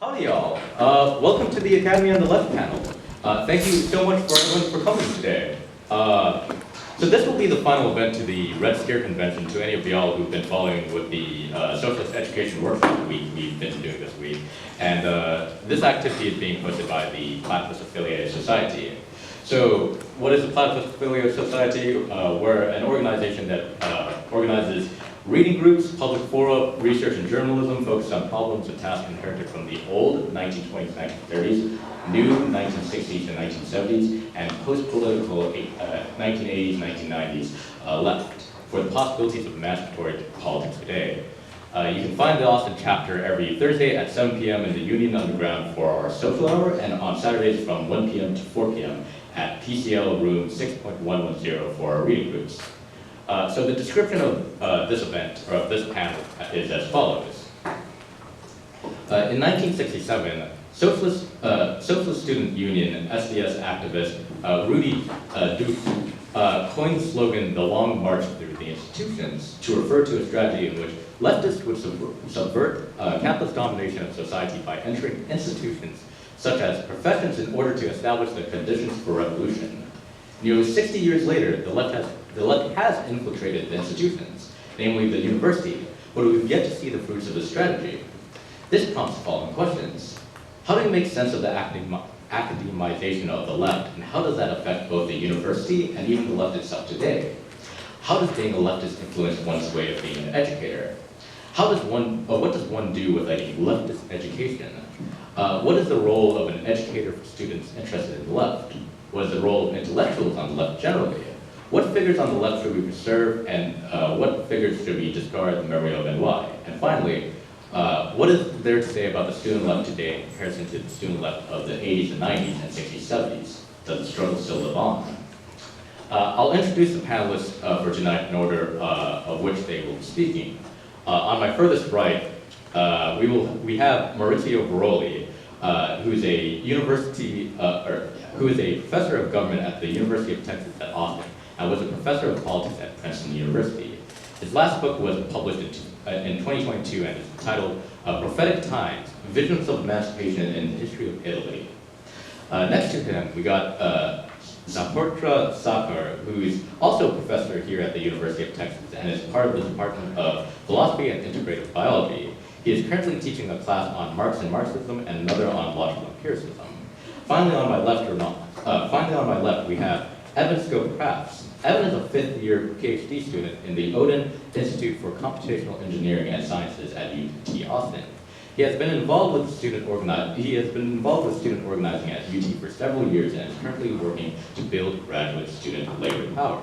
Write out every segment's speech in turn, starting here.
Howdy, y'all. Welcome to the Academy on the Left panel. Thank you so much for everyone for coming today. So this will be the final event to the Red Scare Convention to any of y'all who've been following with the Socialist Education Workshop we've been doing this week. And this activity is being hosted by the Platypus Affiliated Society. So what is the Platypus Affiliated Society? We're an organization that organizes reading groups, public fora, research and journalism focused on problems and tasks inherited from the old 1920s, 1930s, new 1960s and 1970s, and post-political 1980s, 1990s left for the possibilities of emancipatory politics today. You can find the Austin chapter every Thursday at 7 p.m. in the Union Underground for our social hour, and on Saturdays from 1 p.m. to 4 p.m. at PCL room 6.110 for our reading groups. So the description of this event, or of this panel, is as follows. In 1967, Socialist Students Union SDS activist Rudi Dutschke coined the slogan, "The Long March Through the Institutions," to refer to a strategy in which leftists would subvert capitalist domination of society by entering institutions such as professions in order to establish the conditions for revolution. Nearly 60 years later, the left has infiltrated the institutions, namely the university, but we've yet to see the fruits of this strategy. This prompts the following questions. How do we make sense of the academization of the left, and how does that affect both the university and even the left itself today? How does being a leftist influence one's way of being an educator? What does one do with a leftist education? What is the role of an educator for students interested in the left? What is the role of intellectuals on the left generally? What figures on the left should we preserve, and what figures should we discard the memory of, and why? And finally, what is there to say about the student left today in comparison to the student left of the 80s and 90s and 60s, 70s? Does the struggle still live on? I'll introduce the panelists for tonight in order of which they will be speaking. On my furthest right, we have Maurizio Baroli, who is a professor of government at the University of Texas at Austin, and was a professor of politics at Princeton University. His last book was published in 2022 and is titled Prophetic Times, Visions of Emancipation in the History of Italy. Next to him, we got Zaportra Sakar, who is also a professor here at the University of Texas and is part of the Department of Philosophy and Integrative Biology. He is currently teaching a class on Marx and Marxism and another on logical empiricism. Finally on my left, we have Evan Scope-Crafts. Evan is a fifth-year PhD student in the Odin Institute for Computational Engineering and Sciences at UT Austin. He has been involved with student organizing at UT for several years and is currently working to build graduate student labor power.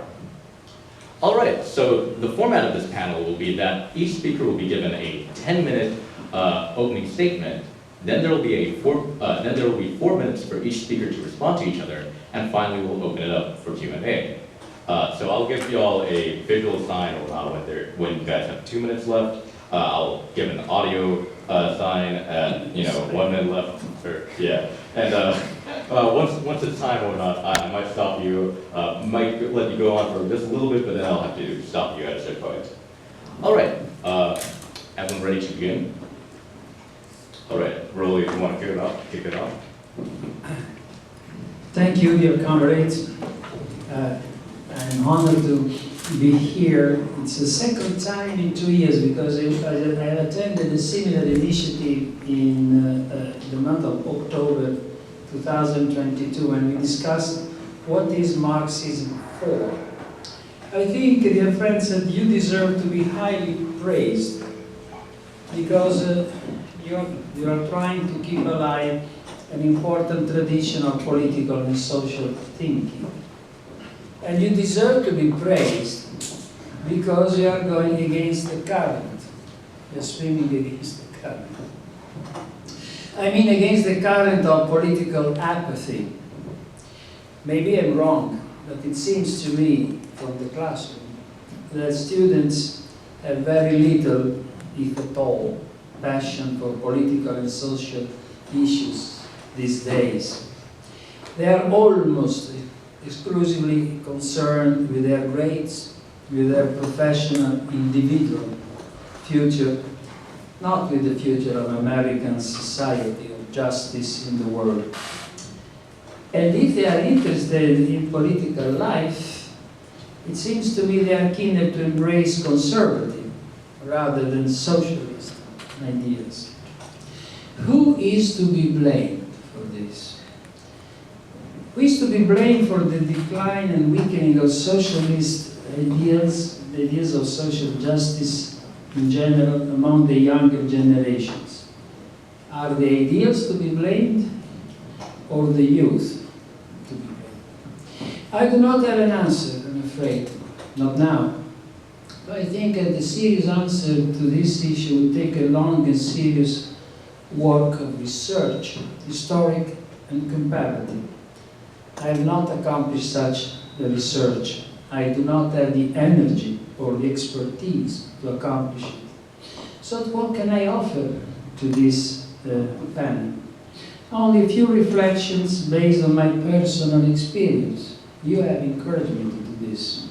All right, so the format of this panel will be that each speaker will be given a 10-minute opening statement. Then there will be 4 minutes for each speaker to respond to each other, and finally we'll open it up for Q&A. So I'll give you all a visual sign when you guys have 2 minutes left. I'll give an audio sign at 1 minute left. And once it's time or not, I might stop you. Might let you go on for just a little bit, but then I'll have to stop you at a certain point. All right, everyone ready to begin? All right, Rolly, if you want to kick it off. Thank you, dear comrades. I'm honored to be here. It's the second time in 2 years because I attended a similar initiative in the month of October 2022, and we discussed what is Marxism for. I think, dear friends, that you deserve to be highly praised because you are trying to keep alive an important tradition of political and social thinking. And you deserve to be praised because you are going against the current. You're swimming against the current. I mean against the current of political apathy. Maybe I'm wrong, but it seems to me from the classroom that students have very little, if at all, passion for political and social issues these days. They are almost exclusively concerned with their grades, with their professional, individual future, not with the future of American society, of justice in the world. And if they are interested in political life, it seems to me they are keener to embrace conservative rather than socialist ideas. Who is to be blamed for this? Who is to be blamed for the decline and weakening of socialist ideas, the ideas of social justice in general among the younger generations? Are the ideals to be blamed or the youth to be blamed? I do not have an answer, I'm afraid, not now. But I think that the serious answer to this issue would take a long and serious work of research, historic and comparative. I have not accomplished such the research. I do not have the energy or the expertise to accomplish it. So what can I offer to this panel? Only a few reflections based on my personal experience. You have encouraged me to do this.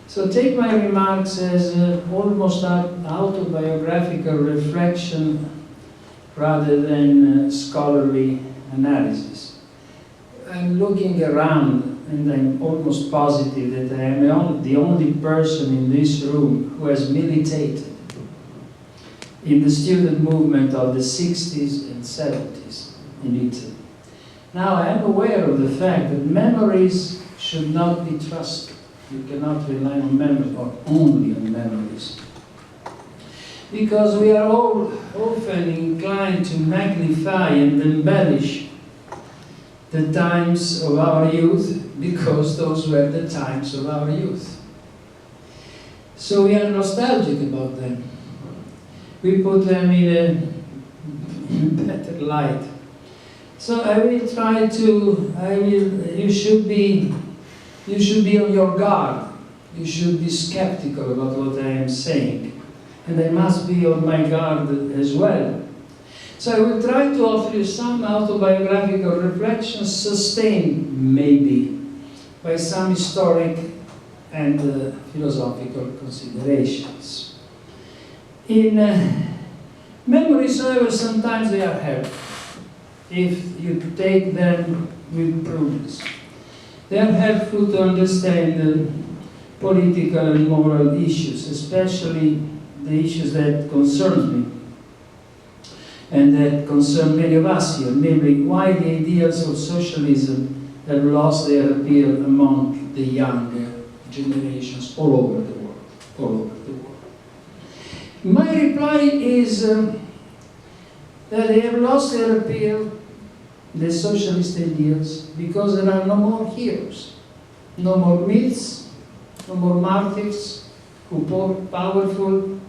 So take my remarks as almost autobiographical reflection rather than scholarly analysis. I'm looking around and I'm almost positive that I am the only person in this room who has militated in the student movement of the 60s and 70s in Italy. Now I am aware of the fact that memories should not be trusted. You cannot rely on memories or only on memories. Because we are all often inclined to magnify and embellish the times of our youth because those were the times of our youth. So we are nostalgic about them. We put them in a better light. So I will try to, you should be on your guard. You should be skeptical about what I am saying. And I must be on my guard as well. So I will try to offer you some autobiographical reflections sustained, maybe, by some historic and philosophical considerations. In memories, however, sometimes they are helpful, if you take them with prudence. They are helpful to understand political and moral issues, especially the issues that concern me and that concern many of us here, namely why the ideals of socialism have lost their appeal among the younger generations all over the world. All over the world. My reply is that they have lost their appeal, the socialist ideals, because there are no more heroes, no more myths, no more martyrs who powerfully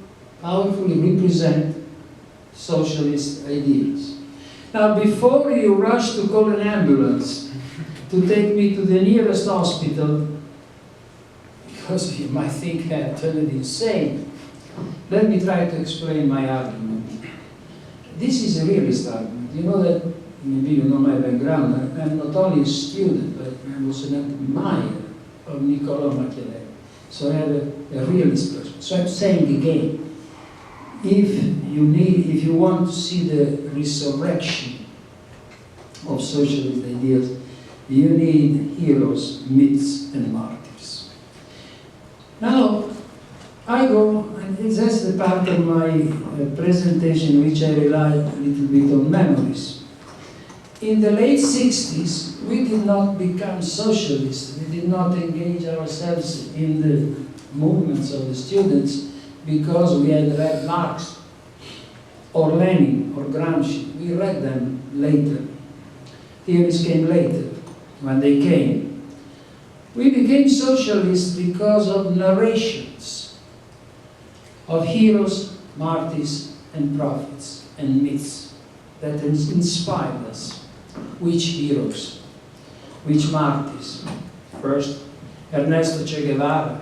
represent socialist ideals. Now, before you rush to call an ambulance to take me to the nearest hospital, because you might think I have turned insane, let me try to explain my argument. This is a realist argument. You know that, maybe you know my background, I'm not only a student, but I was an admirer of Niccolò Machiavelli. So I have a realist person. So I'm saying again, if you want to see the resurrection of socialist ideas, you need heroes, myths, and martyrs. Now, I go, and that's the part of my presentation in which I rely a little bit on memories. In the late 60s, we did not become socialists. We did not engage ourselves in the movements of the students because we had read Marx or Lenin or Gramsci. We read them later. Theories came later, when they came. We became socialists because of narrations of heroes, martyrs, and prophets, and myths that inspired us. Which heroes? Which martyrs? First, Ernesto Che Guevara,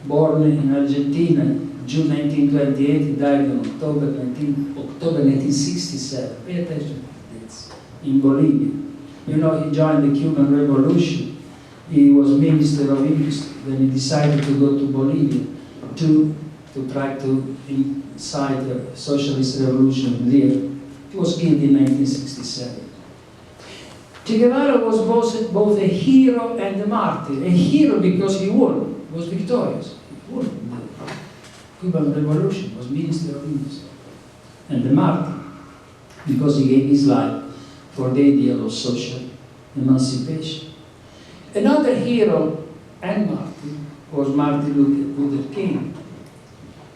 born in Argentina, June 1928, he died in October 1967. Pay attention to this. In Bolivia. You know, he joined the Cuban Revolution. He was Minister of Industry. Then he decided to go to Bolivia to to try to incite a socialist revolution there. He was killed in 1967. Che Guevara was both a hero and a martyr. A hero because he won, was victorious. He won the Cuban Revolution, was Minister of Industry. And the martyr because he gave his life for the ideal of social emancipation. Another hero and martyr was Martin Luther King.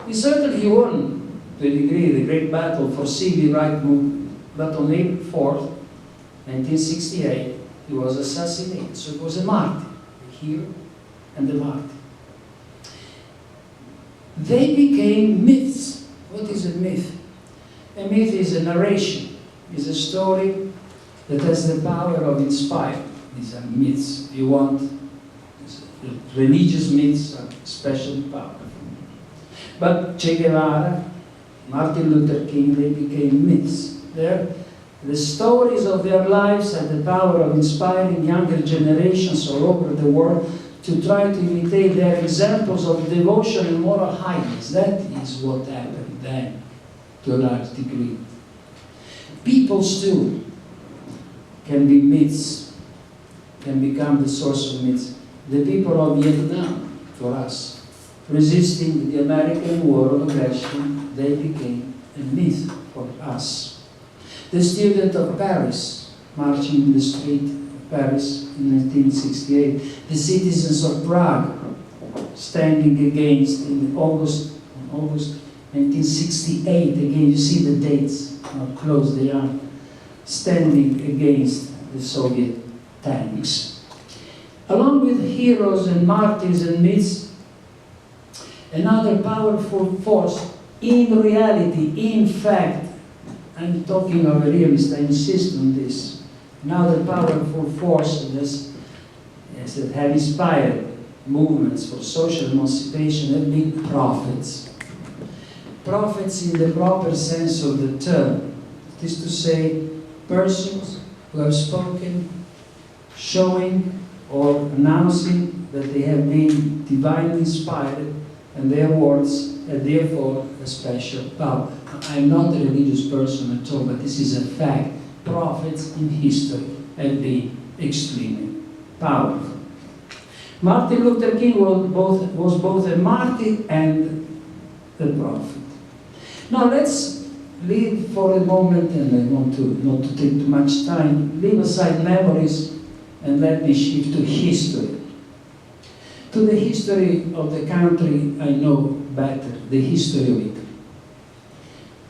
He certainly won, to a degree, the great battle for civil rights movement, but on April 4th, 1968, he was assassinated. So it was a martyr, a hero and a martyr. They became myths. What is a myth? A myth is a narration, is a story that has the power of inspiring. These are myths. You want religious myths are especially powerful. But Che Guevara, Martin Luther King, they became myths. The stories of their lives had the power of inspiring younger generations all over the world to try to imitate their examples of devotion and moral highness. That is what happened then, to a large degree. Peoples too can be myths, can become the source of myths. The people of Vietnam, for us, resisting the American war of aggression, they became a myth for us. The student of Paris, marching in the street of Paris in 1968. The citizens of Prague, standing against, in August 1968, again, you see the dates, how close they are, standing against the Soviet tanks. Along with heroes and martyrs and myths, another powerful force, in reality, in fact, I'm talking of a realist, I insist on this. Another powerful force that have inspired movements for social emancipation have been prophets. Prophets in the proper sense of the term. That is to say, persons who have spoken, showing or announcing that they have been divinely inspired, and their words have therefore a special power. I'm not a religious person at all, but this is a fact. Prophets in history have been extremely powerful. Martin Luther King was both a martyr and a prophet. Now let's leave for a moment, and I want to not to take too much time, leave aside memories and let me shift to history. To the history of the country I know better, the history of Italy.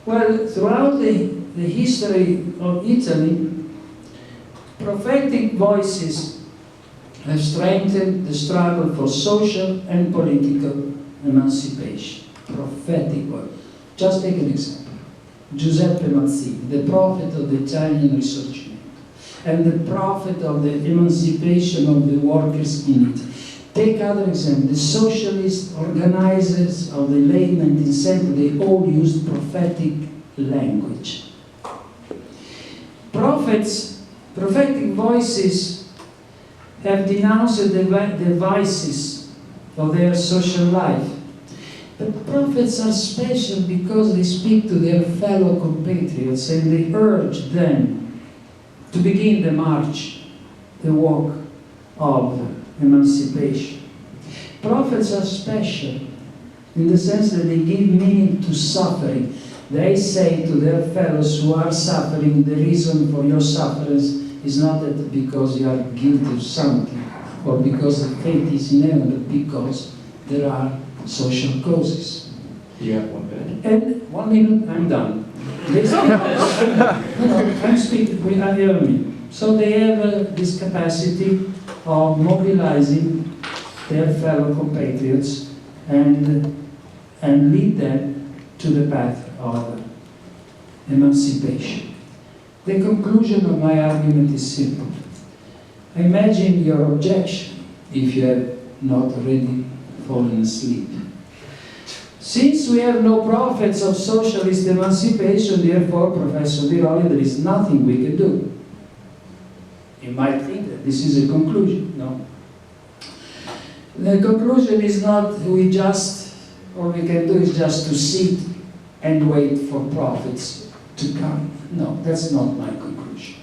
Well, throughout the history of Italy, prophetic voices have strengthened the struggle for social and political emancipation. Prophetic voice. Just take an example. Giuseppe Mazzini, the prophet of the Italian Risorgimento, and the prophet of the emancipation of the workers in Italy. Take other examples. The socialist organizers of the late 19th century, they all used prophetic language. Prophetic voices have denounced the vices of their social life. But prophets are special because they speak to their fellow compatriots and they urge them to begin the march, the walk of emancipation. Prophets are special in the sense that they give meaning to suffering. They say to their fellows who are suffering, the reason for your sufferance is not that because you are guilty of something or because the fate is in heaven, but because there are social causes. You have 1 minute. And 1 minute, I'm done. I'm speaking, we have a minute. So they have this capacity of mobilizing their fellow compatriots and lead them to the path of emancipation. The conclusion of my argument is simple. Imagine your objection if you have not already fallen asleep. Since we have no prophets of socialist emancipation, therefore, Professor Biroli, there is nothing we can do. You might think that this is a conclusion. No. The conclusion is not we just all we can do is just to sit and wait for profits to come. No, that's not my conclusion.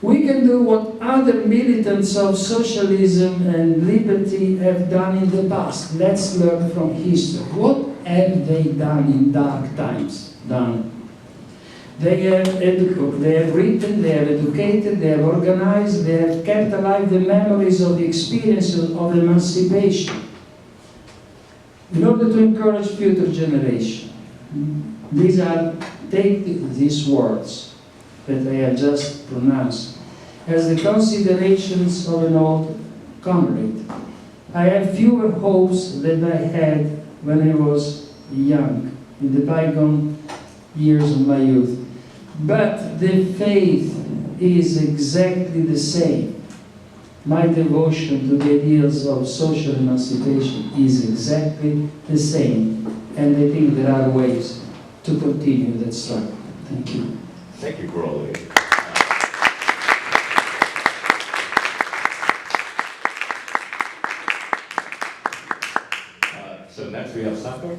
We can do what other militants of socialism and liberty have done in the past. Let's learn from history. What have they done in dark times? They have written, they have educated, they have organized, they have kept alive the memories of the experiences of emancipation in order to encourage future generations. Take these words that I have just pronounced as the considerations of an old comrade. I have fewer hopes than I had when I was young, in the bygone years of my youth. But the faith is exactly the same. My devotion to the ideals of social emancipation is exactly the same. And I think there are ways to continue that struggle. Thank you. Thank you, Rudi. So next we have Subvert.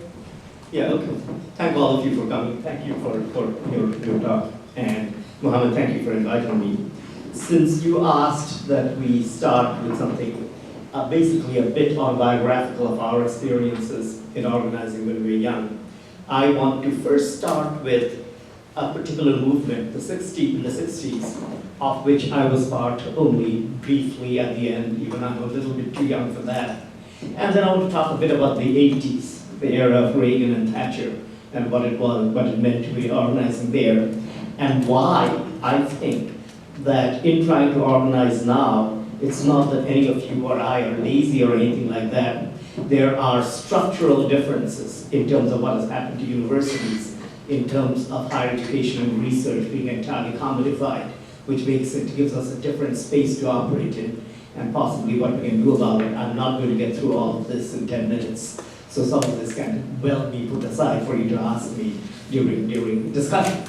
Yeah, okay. Thank all of you for coming. Thank you for your talk. And Mohammed, thank you for inviting me. Since you asked that we start with something basically a bit autobiographical of our experiences in organizing when we were young, I want to first start with a particular movement, in the 60s, of which I was part only briefly at the end, even I'm a little bit too young for that. And then I want to talk a bit about the 80s, the era of Reagan and Thatcher, and what it meant to be organizing there, and why I think that in trying to organize now, it's not that any of you or I are lazy or anything like that. There are structural differences in terms of what has happened to universities, in terms of higher education and research being entirely commodified, which gives us a different space to operate in, and possibly what we can do about it. I'm not going to get through all of this in 10 minutes, so some of this can well be put aside for you to ask me during discussion.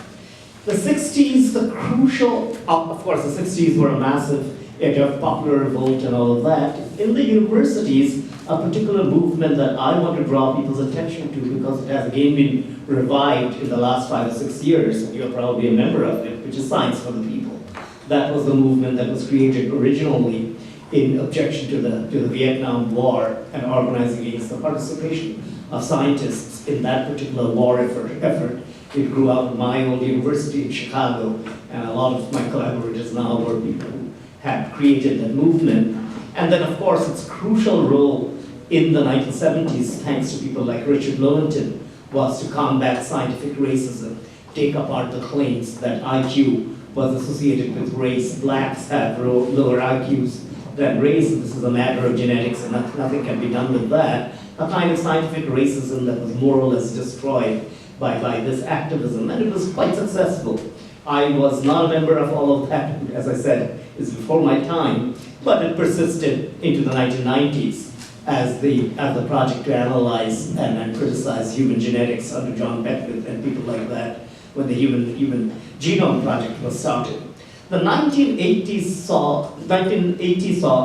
The 60s, the crucial, of course the 60s were a massive age of popular revolt and all of that. In the universities, a particular movement that I want to draw people's attention to, because it has again been revived in the last 5 or 6 years, and you're probably a member of it, which is Science for the People. That was the movement that was created originally in objection to the Vietnam War and organizing against the participation of scientists in that particular war effort. It grew out of my old university in Chicago, and a lot of my collaborators now were people who had created that movement. And then, of course, its crucial role in the 1970s, thanks to people like Richard Lowenton, was to combat scientific racism, take apart the claims that IQ was associated with race. Blacks have lower IQs than race, and this is a matter of genetics, and nothing can be done with that. A kind of scientific racism that was more or less destroyed by this activism, and it was quite successful. I was not a member of all of that, as I said, is before my time, but it persisted into the 1990s as the project to analyze and criticize human genetics under John Beckwith and people like that, when the Human Genome Project was started. The 1980s saw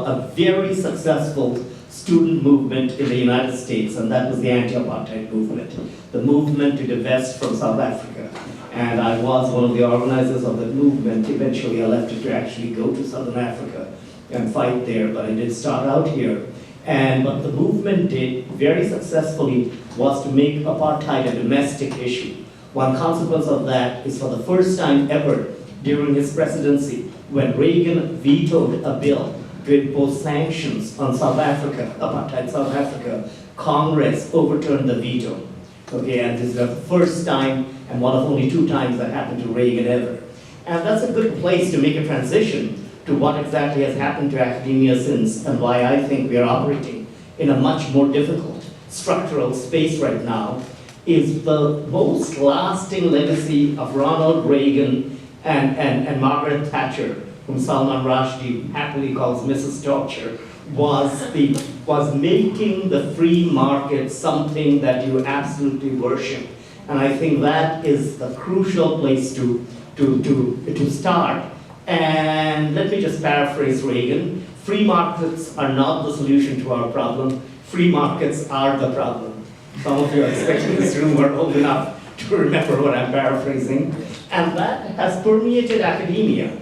a very successful student movement in the United States, and that was the anti-apartheid movement, the movement to divest from South Africa. And I was one of the organizers of that movement. Eventually I left it to actually go to Southern Africa and fight there, but I did start out here. And what the movement did very successfully was to make apartheid a domestic issue. One consequence of that is, for the first time ever during his presidency, when Reagan vetoed a bill to impose sanctions on South Africa, apartheid South Africa, Congress overturned the veto. Okay, and this is the first time and one of only 2 times that happened to Reagan ever. And that's a good place to make a transition to what exactly has happened to academia since, and why I think we are operating in a much more difficult structural space right now, is the most lasting legacy of Ronald Reagan and Margaret Thatcher, whom Salman Rushdie happily calls Mrs. Torture, was making the free market something that you absolutely worship. And I think that is the crucial place to start. And let me just paraphrase Reagan. Free markets are not the solution to our problem. Free markets are the problem. Some of you are expecting this room are old enough to remember what I'm paraphrasing. And that has permeated academia.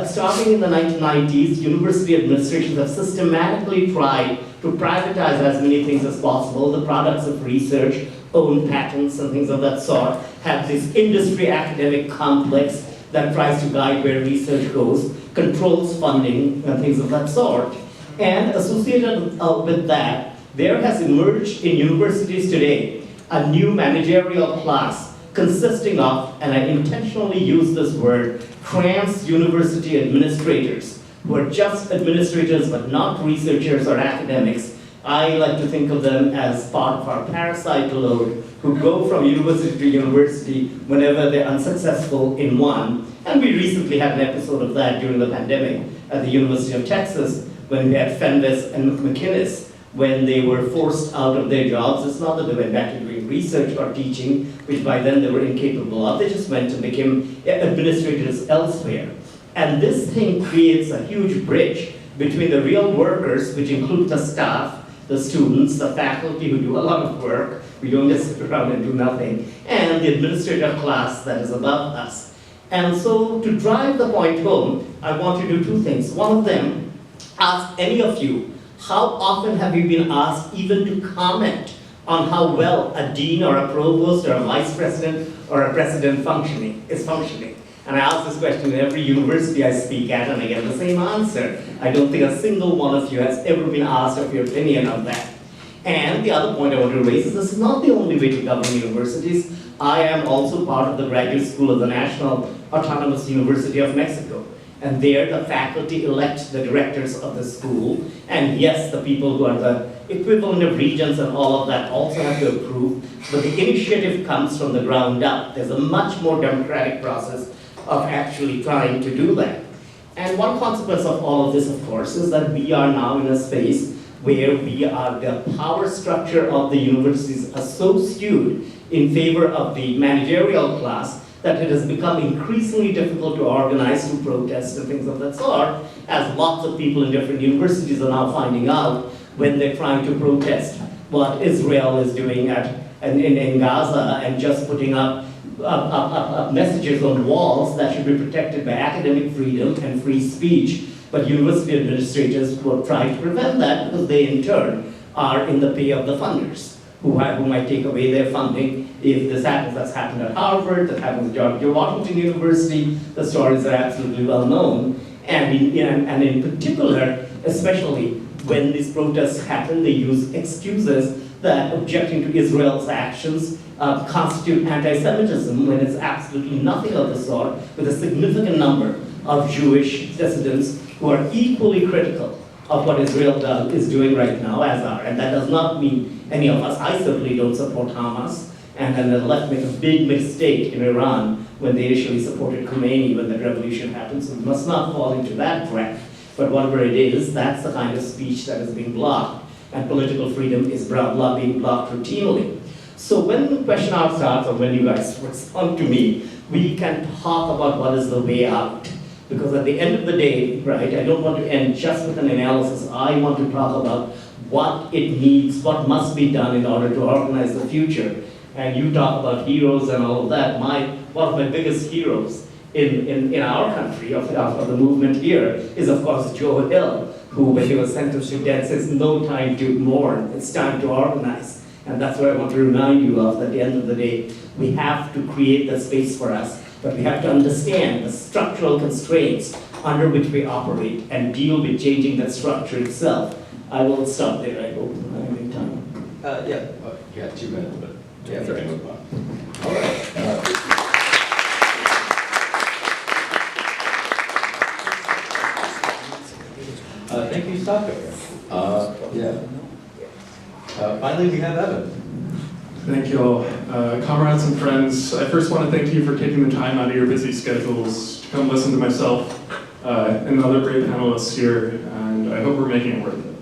Starting in the 1990s, university administrations have systematically tried to privatize as many things as possible. The products of research, own patents and things of that sort, have this industry academic complex that tries to guide where research goes, controls funding and things of that sort. And associated with that, there has emerged in universities today a new managerial class consisting of, and I intentionally use this word, trans-university administrators, who are just administrators but not researchers or academics. I like to think of them as part of our parasite load, who go from university to university whenever they're unsuccessful in one. And we recently had an episode of that during the pandemic at the University of Texas, when we had Fenves and McInnes, when they were forced out of their jobs. It's not that they went back to doing research or teaching, which by then they were incapable of. They just went and became administrators elsewhere. And this thing creates a huge bridge between the real workers, which include the staff, the students, the faculty who do a lot of work, we don't just sit around and do nothing, and the administrative class that is above us. And so to drive the point home, I want to do two things. One of them, ask any of you, how often have you been asked even to comment on how well a dean or a provost or a vice president or a president is functioning? And I ask this question in every university I speak at, and I get the same answer. I don't think a single one of you has ever been asked of your opinion on that. And the other point I want to raise is this is not the only way to govern universities. I am also part of the graduate school of the National Autonomous University of Mexico. And there the faculty elect the directors of the school. And yes, the people who are the equivalent of regents and all of that also have to approve. But the initiative comes from the ground up. There's a much more democratic process of actually trying to do that. And one consequence of all of this, of course, is that we are now in a space where the power structure of the universities are so skewed in favor of the managerial class that it has become increasingly difficult to organize through protests and things of that sort, as lots of people in different universities are now finding out when they're trying to protest what Israel is doing in Gaza and just putting up messages on walls that should be protected by academic freedom and free speech. But university administrators will try to prevent that because they in turn are in the pay of the funders who might take away their funding if this happens. That's happened at Harvard, that happens at George Washington University. The stories are absolutely well known. And in particular, especially when these protests happen, they use excuses that objecting to Israel's actions constitute anti-Semitism when it's absolutely nothing of the sort, with a significant number of Jewish dissidents who are equally critical of what Israel is doing right now, as are. And that does not mean any of us. I certainly don't support Hamas. And then the left made a big mistake in Iran when they initially supported Khomeini when the revolution happened. So we must not fall into that trap. But whatever it is, that's the kind of speech that is being blocked. And political freedom is being blocked routinely. So when the question hour starts, or when you guys respond to me, we can talk about what is the way out. Because at the end of the day, right, I don't want to end just with an analysis. I want to talk about what it needs, what must be done in order to organize the future. And you talk about heroes and all of that. One of my biggest heroes in our country, of the movement here, is of course Joe Hill, who when he was sentenced to death says, no time to mourn, it's time to organize. And that's what I want to remind you of, that at the end of the day, we have to create the space for us, but we have to understand the structural constraints under which we operate and deal with changing that structure itself. I will stop there, I hope I have any time. You got 2 minutes, but yeah, we can move on. All right. Thank you, Saka. Finally, we have Evan. Thank you all. Comrades and friends, I first want to thank you for taking the time out of your busy schedules to come listen to myself and the other great panelists here, and I hope we're making it worth it.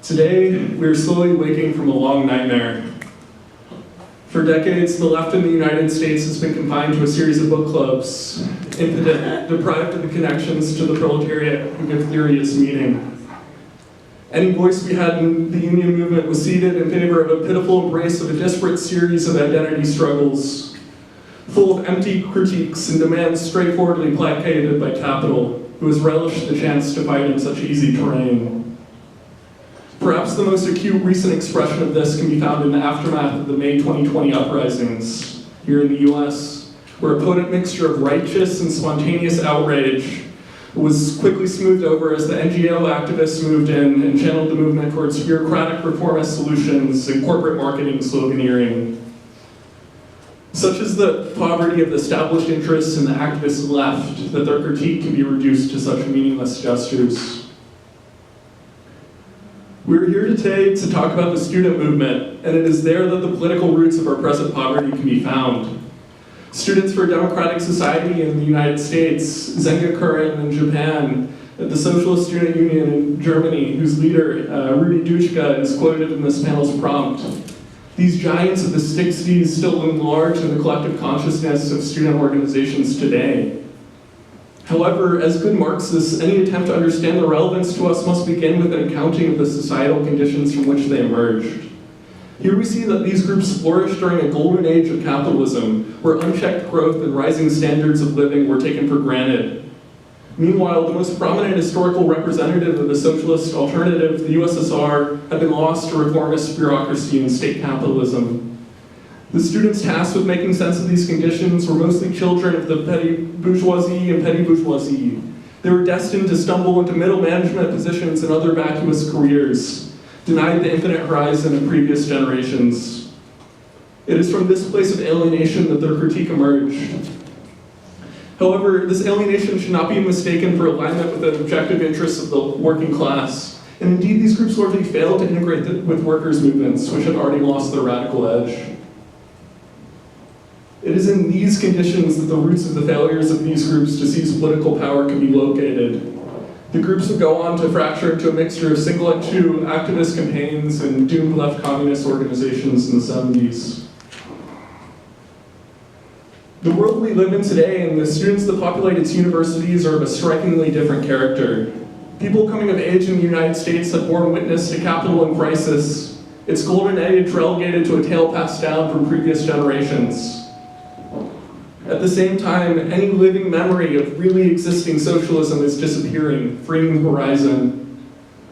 Today, we're slowly waking from a long nightmare. For decades, the left in the United States has been confined to a series of book clubs, impotent, deprived of the connections to the proletariat who give theory its meaning. Any voice we had in the union movement was ceded in favor of a pitiful embrace of a disparate series of identity struggles, full of empty critiques and demands straightforwardly placated by capital, who has relished the chance to fight in such easy terrain. Perhaps the most acute recent expression of this can be found in the aftermath of the May 2020 uprisings here in the US, where a potent mixture of righteous and spontaneous outrage was quickly smoothed over as the NGO activists moved in and channeled the movement towards bureaucratic reformist solutions and corporate marketing sloganeering. Such is the poverty of the established interests in the activist left that their critique can be reduced to such meaningless gestures. We're here today to talk about the student movement, and it is there that the political roots of our present poverty can be found. Students for a Democratic Society in the United States, Zenga Current in Japan, the Socialist Student Union in Germany, whose leader, Rudi Dutschke, is quoted in this panel's prompt. These giants of the 60s still loom large in the collective consciousness of student organizations today. However, as good Marxists, any attempt to understand the relevance to us must begin with an accounting of the societal conditions from which they emerged. Here we see that these groups flourished during a golden age of capitalism, where unchecked growth and rising standards of living were taken for granted. Meanwhile, the most prominent historical representative of the socialist alternative, the USSR, had been lost to reformist bureaucracy and state capitalism. The students tasked with making sense of these conditions were mostly children of the petty bourgeoisie and petty bourgeoisie. They were destined to stumble into middle management positions and other vacuous careers, denied the infinite horizon of previous generations. It is from this place of alienation that their critique emerged. However, this alienation should not be mistaken for alignment with the objective interests of the working class. And indeed, these groups largely failed to integrate with workers' movements, which had already lost their radical edge. It is in these conditions that the roots of the failures of these groups to seize political power can be located. The groups would go on to fracture into a mixture of single-issue activist campaigns and doomed left communist organizations in the 70s. The world we live in today and the students that populate its universities are of a strikingly different character. People coming of age in the United States have borne witness to capital in crisis, its golden age relegated to a tale passed down from previous generations. At the same time, any living memory of really existing socialism is disappearing, freeing the horizon.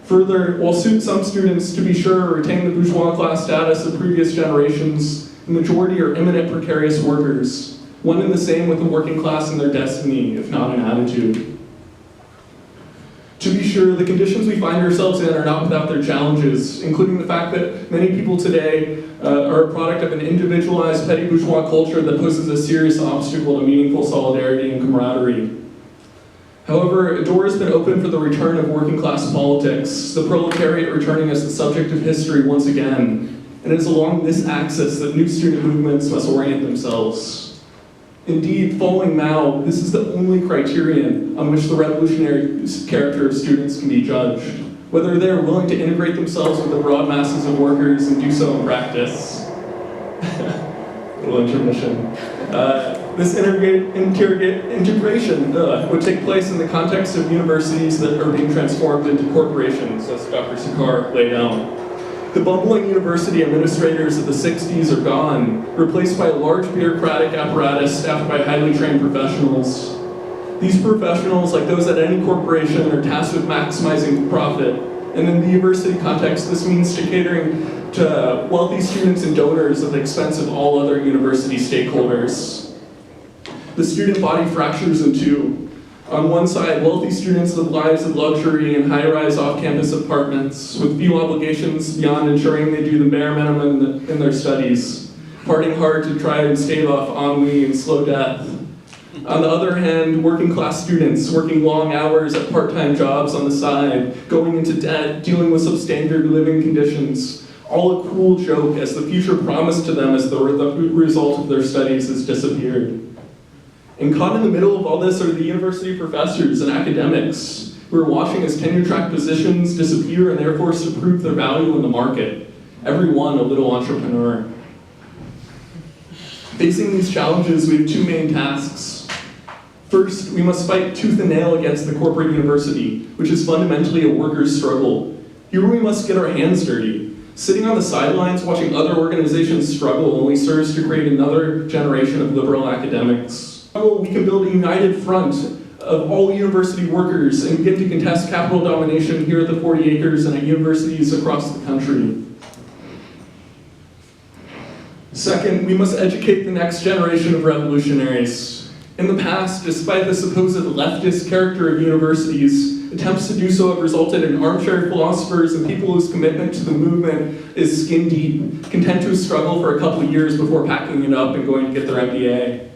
Further, while some students, to be sure, retain the bourgeois class status of previous generations, the majority are eminent precarious workers, one and the same with the working class in their destiny, if not in attitude. To be sure, the conditions we find ourselves in are not without their challenges, including the fact that many people today are a product of an individualized petty bourgeois culture that poses a serious obstacle to meaningful solidarity and camaraderie. However, a door has been opened for the return of working class politics, the proletariat returning as the subject of history once again, and it is along this axis that new student movements must orient themselves. Indeed, following Mao, this is the only criterion on which the revolutionary character of students can be judged, whether they are willing to integrate themselves with the broad masses of workers and do so in practice. Little intermission. This integration would take place in the context of universities that are being transformed into corporations, as Dr. Sakar laid out. The bumbling university administrators of the 60s are gone, replaced by a large bureaucratic apparatus staffed by highly trained professionals. These professionals, like those at any corporation, are tasked with maximizing profit. And in the university context, this means to catering to wealthy students and donors at the expense of all other university stakeholders. The student body fractures in two. On one side, wealthy students live lives of luxury in high-rise off-campus apartments with few obligations beyond ensuring they do the bare minimum in their studies, partying hard to try and stave off ennui and slow death. On the other hand, working-class students working long hours at part-time jobs on the side, going into debt, dealing with substandard living conditions, all a cruel joke as the future promised to them as the result of their studies has disappeared. And caught in the middle of all this are the university professors and academics who are watching as tenure-track positions disappear and they're forced to prove their value in the market. Every one a little entrepreneur. Facing these challenges, we have two main tasks. First, we must fight tooth and nail against the corporate university, which is fundamentally a workers' struggle. Here we must get our hands dirty. Sitting on the sidelines watching other organizations struggle only serves to create another generation of liberal academics. We can build a united front of all university workers and begin to contest capital domination here at the 40 acres and at universities across the country. Second, we must educate the next generation of revolutionaries. In the past, despite the supposed leftist character of universities, attempts to do so have resulted in armchair philosophers and people whose commitment to the movement is skin deep, content to struggle for a couple of years before packing it up and going to get their MBA.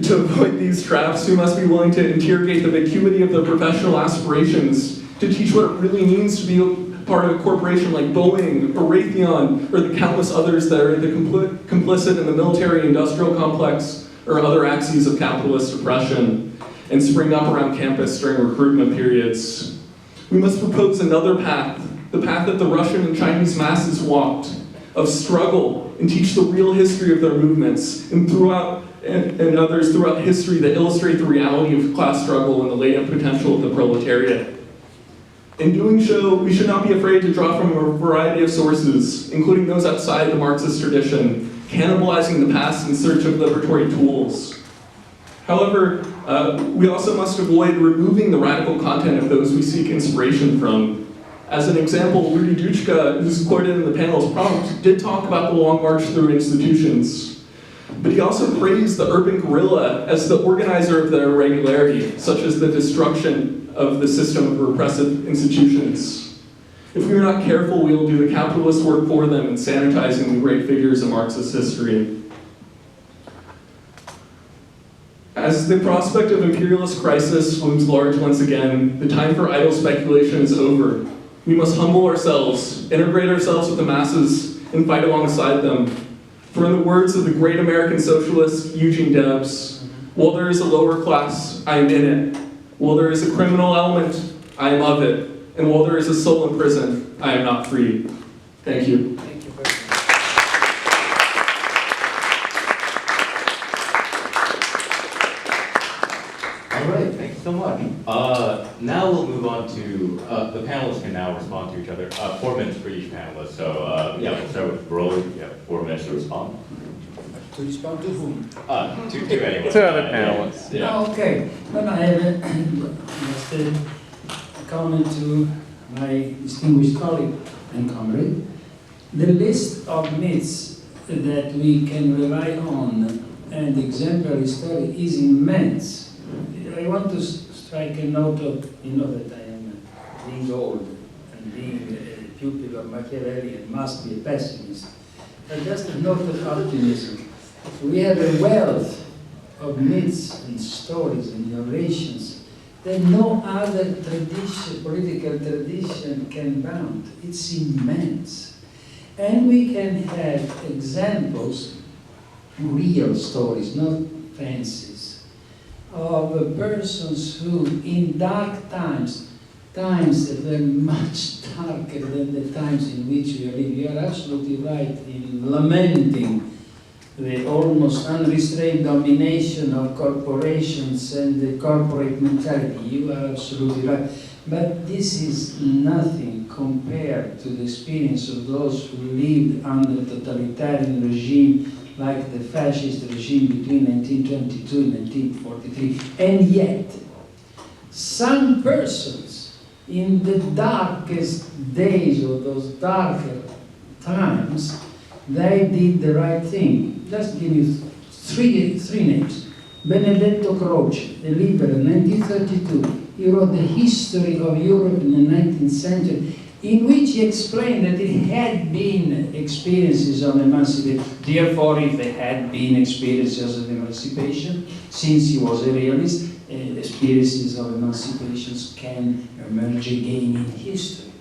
To avoid these traps, we must be willing to interrogate the vacuity of their professional aspirations, to teach what it really means to be part of a corporation like Boeing or Raytheon or the countless others that are complicit in the military-industrial complex or other axes of capitalist oppression and spring up around campus during recruitment periods. We must propose another path, the path that the Russian and Chinese masses walked, of struggle, and teach the real history of their movements and others throughout history that illustrate the reality of class struggle and the latent potential of the proletariat. In doing so, we should not be afraid to draw from a variety of sources, including those outside the Marxist tradition, cannibalizing the past in search of liberatory tools. However, we also must avoid removing the radical content of those we seek inspiration from. As an example, Rudi Dutschke, who's quoted in the panel's prompt, did talk about the long march through institutions. But he also praised the urban guerrilla as the organizer of their irregularity, such as the destruction of the system of repressive institutions. If we are not careful, we will do the capitalist work for them in sanitizing the great figures of Marxist history. As the prospect of imperialist crisis looms large once again, the time for idle speculation is over. We must humble ourselves, integrate ourselves with the masses, and fight alongside them. For in the words of the great American socialist Eugene Debs, while there is a lower class, I am in it. While there is a criminal element, I am of it. And while there is a soul in prison, I am not free. Thank you. Thank you very much. All right, thank you so much. Now we'll move on to, the panelists can now respond to each other. 4 minutes for each panelist. So yeah, we'll start with Broly. You have 4 minutes to respond. To respond to whom? To anyone. To other panelists. Yeah. Oh, okay. No, I have just a comment to my distinguished colleague and comrade. The list of myths that we can rely on and exemplary story is immense. I want to strike a note of, that I am being old and being a pupil of Machiavelli and must be a pessimist. But just a note of optimism. We have a wealth of myths and stories and narrations that no other tradition, political tradition can bound. It's immense. And we can have examples, real stories, not fancies, of persons who in dark times that were much darker than the times in which we are living. You are absolutely right in lamenting the almost unrestrained domination of corporations and the corporate mentality. You are absolutely right. But this is nothing compared to the experience of those who lived under totalitarian regime like the fascist regime between 1922 and 1943. And yet, some persons in the darkest days of those darker times, they did the right thing. Just give you three names. Benedetto Croce, a liberal, 1932. He wrote the history of Europe in the 19th century, in which he explained that it had been experiences of emancipation. Therefore, if there had been experiences of emancipation, since he was a realist, experiences of emancipations can emerge again in history.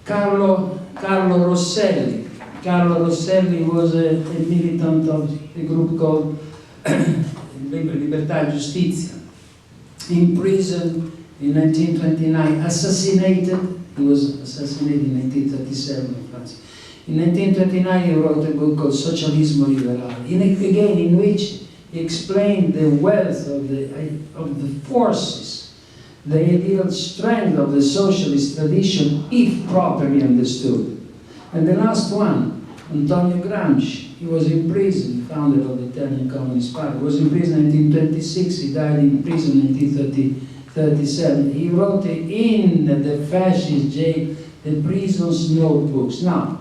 Carlo Rosselli. Carlo Rosselli was a militant of a group called Libertà e Giustizia. In prison in 1929, assassinated. He was assassinated in 1937 in France. In 1929, he wrote a book called Socialismo Liberale, in which he explained the wealth of the forces the ideal strength of the socialist tradition if properly understood. And the last one, Antonio Gramsci. He was in prison, founder of the Italian Communist Party. He was in prison in 1926, he died in prison in 1937. He wrote in the fascist jail the prison's notebooks. Now,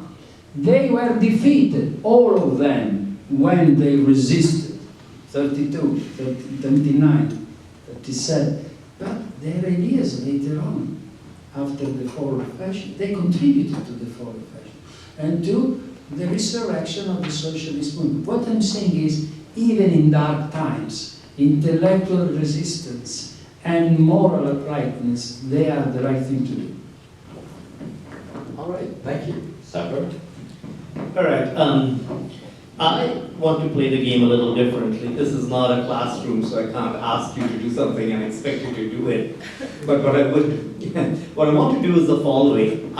they were defeated, all of them, when they resisted. 32, 29, 37. But their ideas later on, after the fall of fascism, they contributed to the fall of fascism and to the resurrection of the socialist movement. What I'm saying is, even in dark times, intellectual resistance and moral uprightness, they are the right thing to do. All right, thank you. Subvert? All right. I want to play the game a little differently. This is not a classroom, so I can't ask you to do something and expect you to do it. But what I want to do is the following.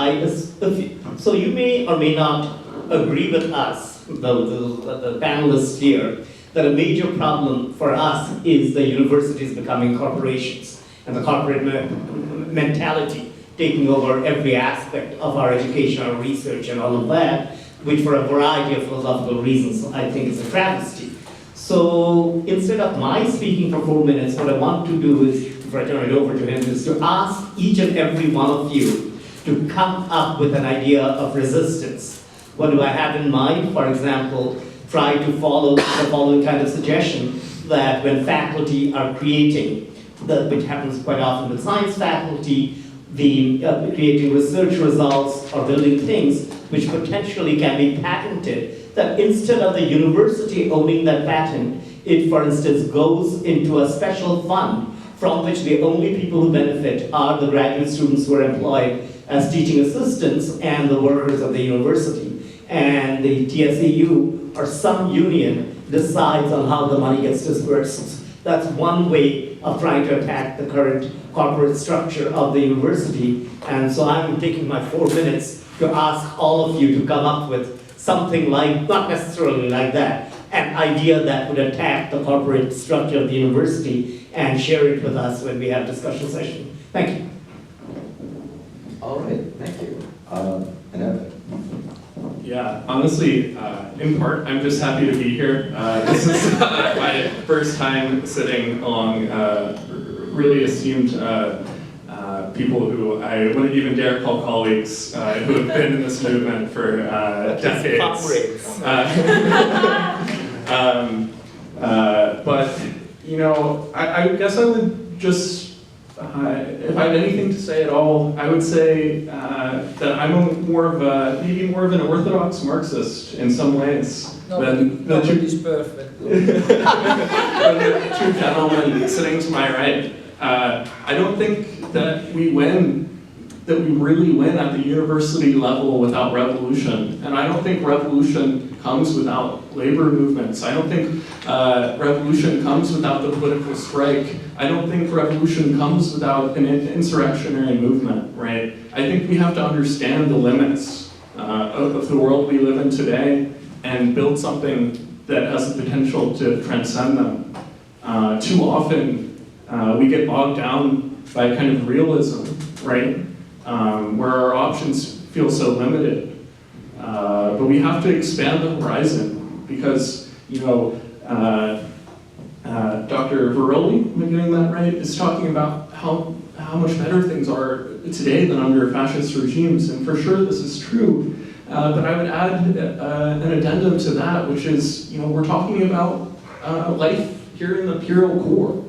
So you may or may not agree with us, the panelists here, that a major problem for us is the universities becoming corporations and the corporate mentality taking over every aspect of our education, our research, and all of that, which for a variety of philosophical reasons I think is a travesty. So instead of my speaking for 4 minutes, what I want to do is, before I turn it over to him, is to ask each and every one of you to come up with an idea of resistance. What do I have in mind? For example, try to follow the following kind of suggestion, that when faculty are creating, which happens quite often with science faculty, creating research results or building things which potentially can be patented, that instead of the university owning that patent, it, for instance, goes into a special fund from which the only people who benefit are the graduate students who are employed as teaching assistants and the workers of the university. And the TSEU or some union decides on how the money gets dispersed. That's one way of trying to attack the current corporate structure of the university. And so I'm taking my 4 minutes to ask all of you to come up with something like, not necessarily like that, an idea that would attack the corporate structure of the university and share it with us when we have discussion session. Thank you. All right, thank you. And Evan? Yeah, honestly, in part, I'm just happy to be here. This is my first time sitting among really esteemed people who I wouldn't even dare call colleagues, who have been in this movement for decades. But, you know, I guess I would just, if I had anything to say at all, I would say that I'm maybe more of an orthodox Marxist in some ways than the Nobody's perfect. two gentlemen sitting to my right. I don't think that we really win at the university level without revolution. And I don't think revolution comes without labor movements. I don't think revolution comes without the political strike. I don't think revolution comes without an insurrectionary movement, right? I think we have to understand the limits of the world we live in today and build something that has the potential to transcend them. Too often, we get bogged down by a kind of realism, right? Where our options feel so limited. But we have to expand the horizon because, you know, Dr. Veroli, am I getting that right, is talking about how much better things are today than under fascist regimes, and for sure this is true. But I would add an addendum to that, which is, you know, we're talking about life here in the imperial core.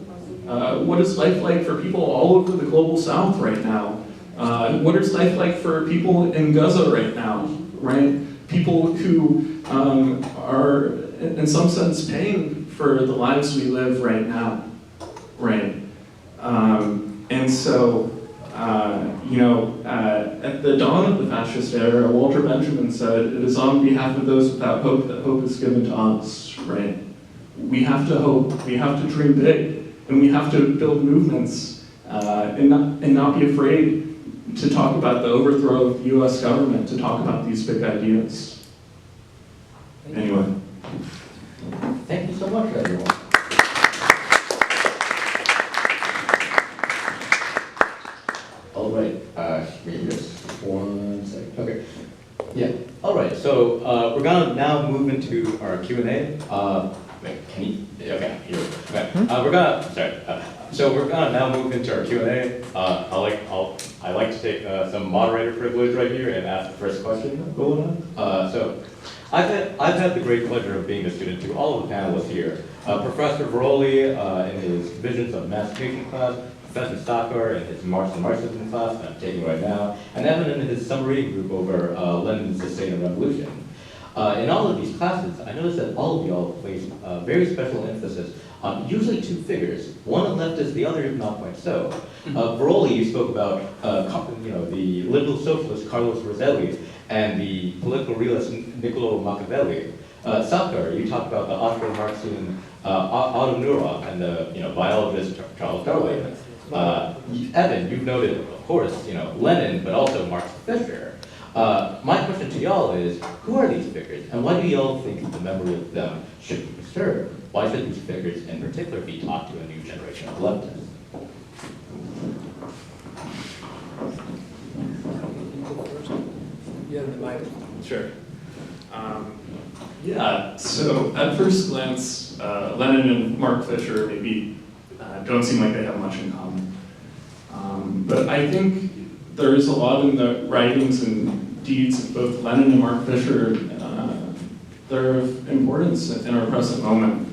What is life like for people all over the global south right now? What is life like for people in Gaza right now, right? People who are, in some sense, paying for the lives we live right now, right? And so, you know, at the dawn of the fascist era, Walter Benjamin said, "It is on behalf of those without hope that hope is given to us," right? We have to hope, we have to dream big, and we have to build movements and not be afraid to talk about the overthrow of the US government, to talk about these big ideas. Anyway. Thank you so much, everyone. now move into our Q&A. Wait, can you? Okay, here. Okay. So we're gonna now move into our Q&A. I like to take some moderator privilege right here and ask the first question going on. So I've had the great pleasure of being a student to all of the panelists here. Professor Veroli in his Visions of Emancipation class, Professor Stocker in his Marx and Marxism class that I'm taking right now, and Evan in his summary group over Lenin's The State and Revolution. In all of these classes, I noticed that all of y'all place very special emphasis on usually two figures, one a leftist, the other not quite so. Veroli, you spoke about the liberal socialist Carlos Roselli and the political realist Niccolo Machiavelli. Stocker, you talked about the Austro-Marxian Otto Neurath and the biologist Charles Darwin. Evan, you've noted, of course, Lenin, but also Marx Fisher. My question to y'all is, who are these figures, and why do y'all think the memory of them should be preserved? Why should these figures in particular be taught to a new generation of leftists? Sure. Yeah, so at first glance, Lenin and Mark Fisher maybe don't seem like they have much in common. But I think there is a lot in the writings and deeds of both Lenin and Mark Fisher that are of importance in our present moment.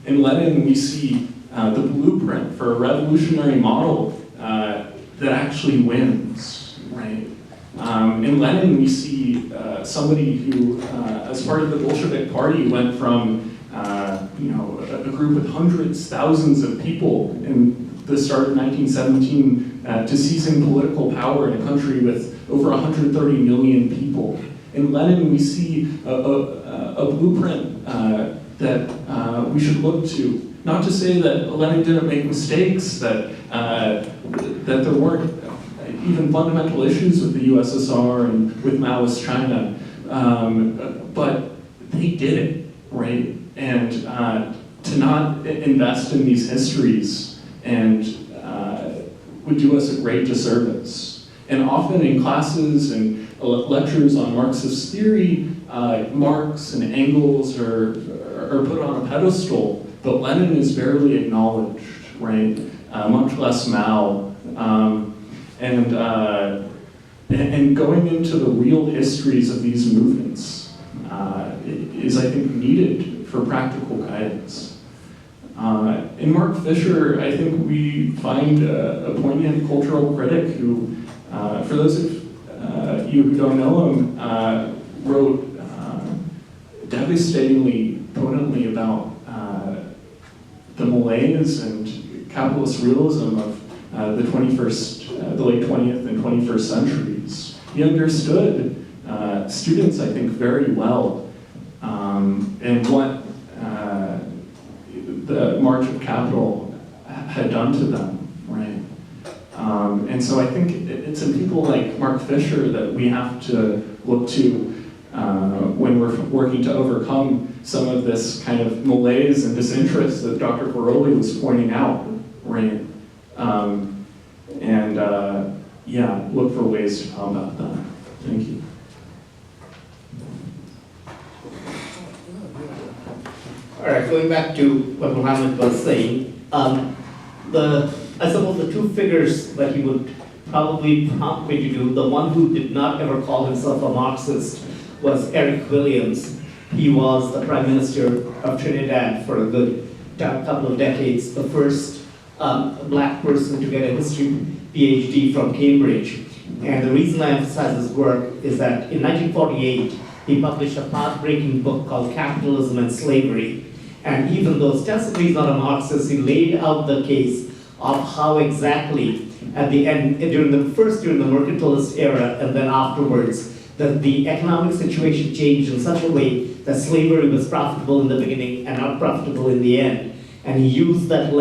In Lenin, we see the blueprint for a revolutionary model that actually wins, right? In Lenin, we see somebody who, as part of the Bolshevik Party, went from a group with hundreds, thousands of people in the start of 1917 to seizing political power in a country with over 130 million people. In Lenin, we see a blueprint that we should look to. Not to say that Lenin didn't make mistakes, that there weren't even fundamental issues with the USSR and with Maoist China, but they did it, right? And to not invest in these histories and would do us a great disservice. And often in classes and lectures on Marxist theory, Marx and Engels are put on a pedestal, but Lenin is barely acknowledged, right? Much less Mao. And going into the real histories of these movements is, I think, needed for practical guidance. In Mark Fisher, I think we find a poignant cultural critic who, for those of you who don't know him, wrote devastatingly, potently about the malaise and capitalist realism of the late 20th and 21st centuries. He understood students, I think, very well, and what the March of Capital had done to them, right? And so I think it's in people like Mark Fisher that we have to look to when we're working to overcome some of this kind of malaise and disinterest that Dr. Veroli was pointing out, right? Yeah, look for ways to combat that. Thank you. All right, going back to what Mohammed was saying, I suppose the two figures that he would probably prompt me to do, the one who did not ever call himself a Marxist was Eric Williams. He was the Prime Minister of Trinidad for a good couple of decades, the first black person to get a history PhD from Cambridge. And the reason I emphasize his work is that in 1948, he published a path-breaking book called Capitalism and Slavery. And even though ostensibly he's not a Marxist, he laid out the case of how exactly at the end, during the mercantilist era and then afterwards, that the economic situation changed in such a way that slavery was profitable in the beginning and not profitable in the end. And he used that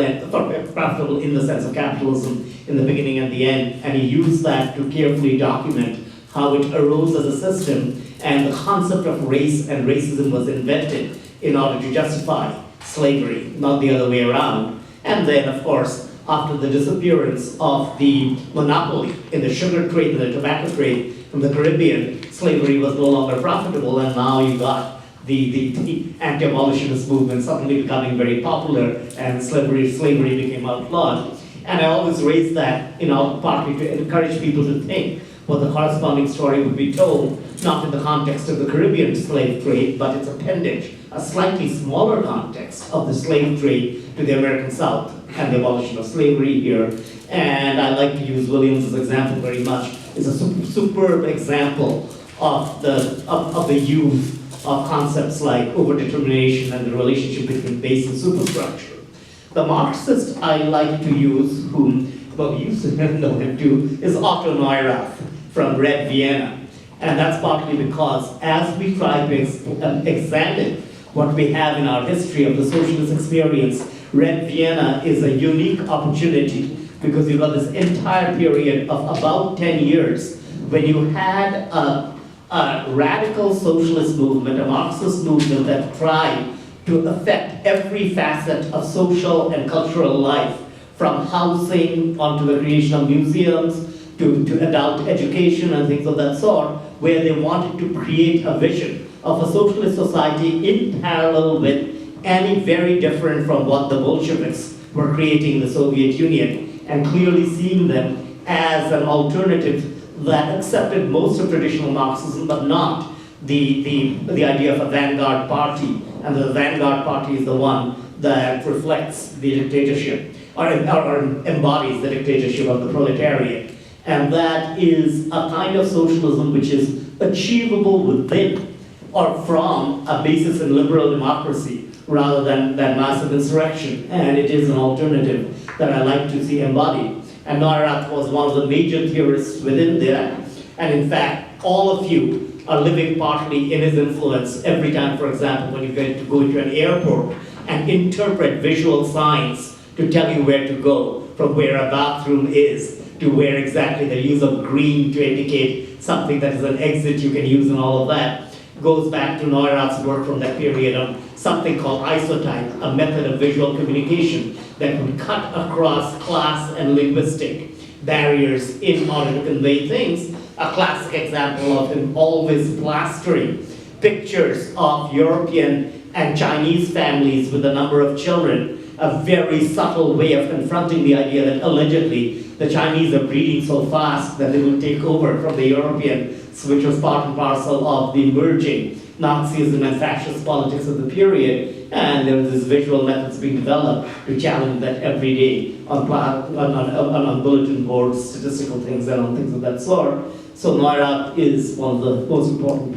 profitable in the sense of capitalism in the beginning and the end, and he used that to carefully document how it arose as a system, and the concept of race and racism was invented in order to justify slavery, not the other way around. And then, of course, after the disappearance of the monopoly in the sugar trade and the tobacco trade from the Caribbean, slavery was no longer profitable, and now you got the anti-abolitionist movement suddenly becoming very popular and slavery became outlawed. And I always raise that, partly to encourage people to think what the corresponding story would be told, not in the context of the Caribbean slave trade, but its appendage, a slightly smaller context of the slave trade to the American South and the abolition of slavery here. And I like to use Williams's example very much. It's a superb example of the use of concepts like overdetermination and the relationship between base and superstructure. The Marxist I like to use, whom you know him too, is Otto Neurath from Red Vienna. And that's partly because as we try to examine what we have in our history of the socialist experience, Red Vienna is a unique opportunity because you've got this entire period of about 10 years when you had a radical socialist movement, a Marxist movement that tried to affect every facet of social and cultural life, from housing onto the creation of museums to adult education and things of that sort, where they wanted to create a vision of a socialist society in parallel with any very different from what the Bolsheviks were creating in the Soviet Union, and clearly seeing them as an alternative that accepted most of traditional Marxism, but not the idea of a vanguard party. And the vanguard party is the one that reflects the dictatorship, or embodies the dictatorship of the proletariat. And that is a kind of socialism which is achievable within or from a basis in liberal democracy rather than massive insurrection. And it is an alternative that I like to see embodied. And Neurath was one of the major theorists within that. And in fact, all of you are living partly in his influence every time, for example, when you get to go into an airport and interpret visual signs to tell you where to go, from where a bathroom is to where exactly the use of green to indicate something that is an exit you can use and all of that, goes back to Neurath's work from that period on something called isotype, a method of visual communication that would cut across class and linguistic barriers in order to convey things. A classic example of him always plastering pictures of European and Chinese families with a number of children, a very subtle way of confronting the idea that allegedly the Chinese are breeding so fast that they will take over from the Europeans, which was part and parcel of the emerging Nazism and fascist politics of the period. And there was this visual methods being developed to challenge that every day on bulletin boards, statistical things and on things of that sort. So Neurath is one of the most important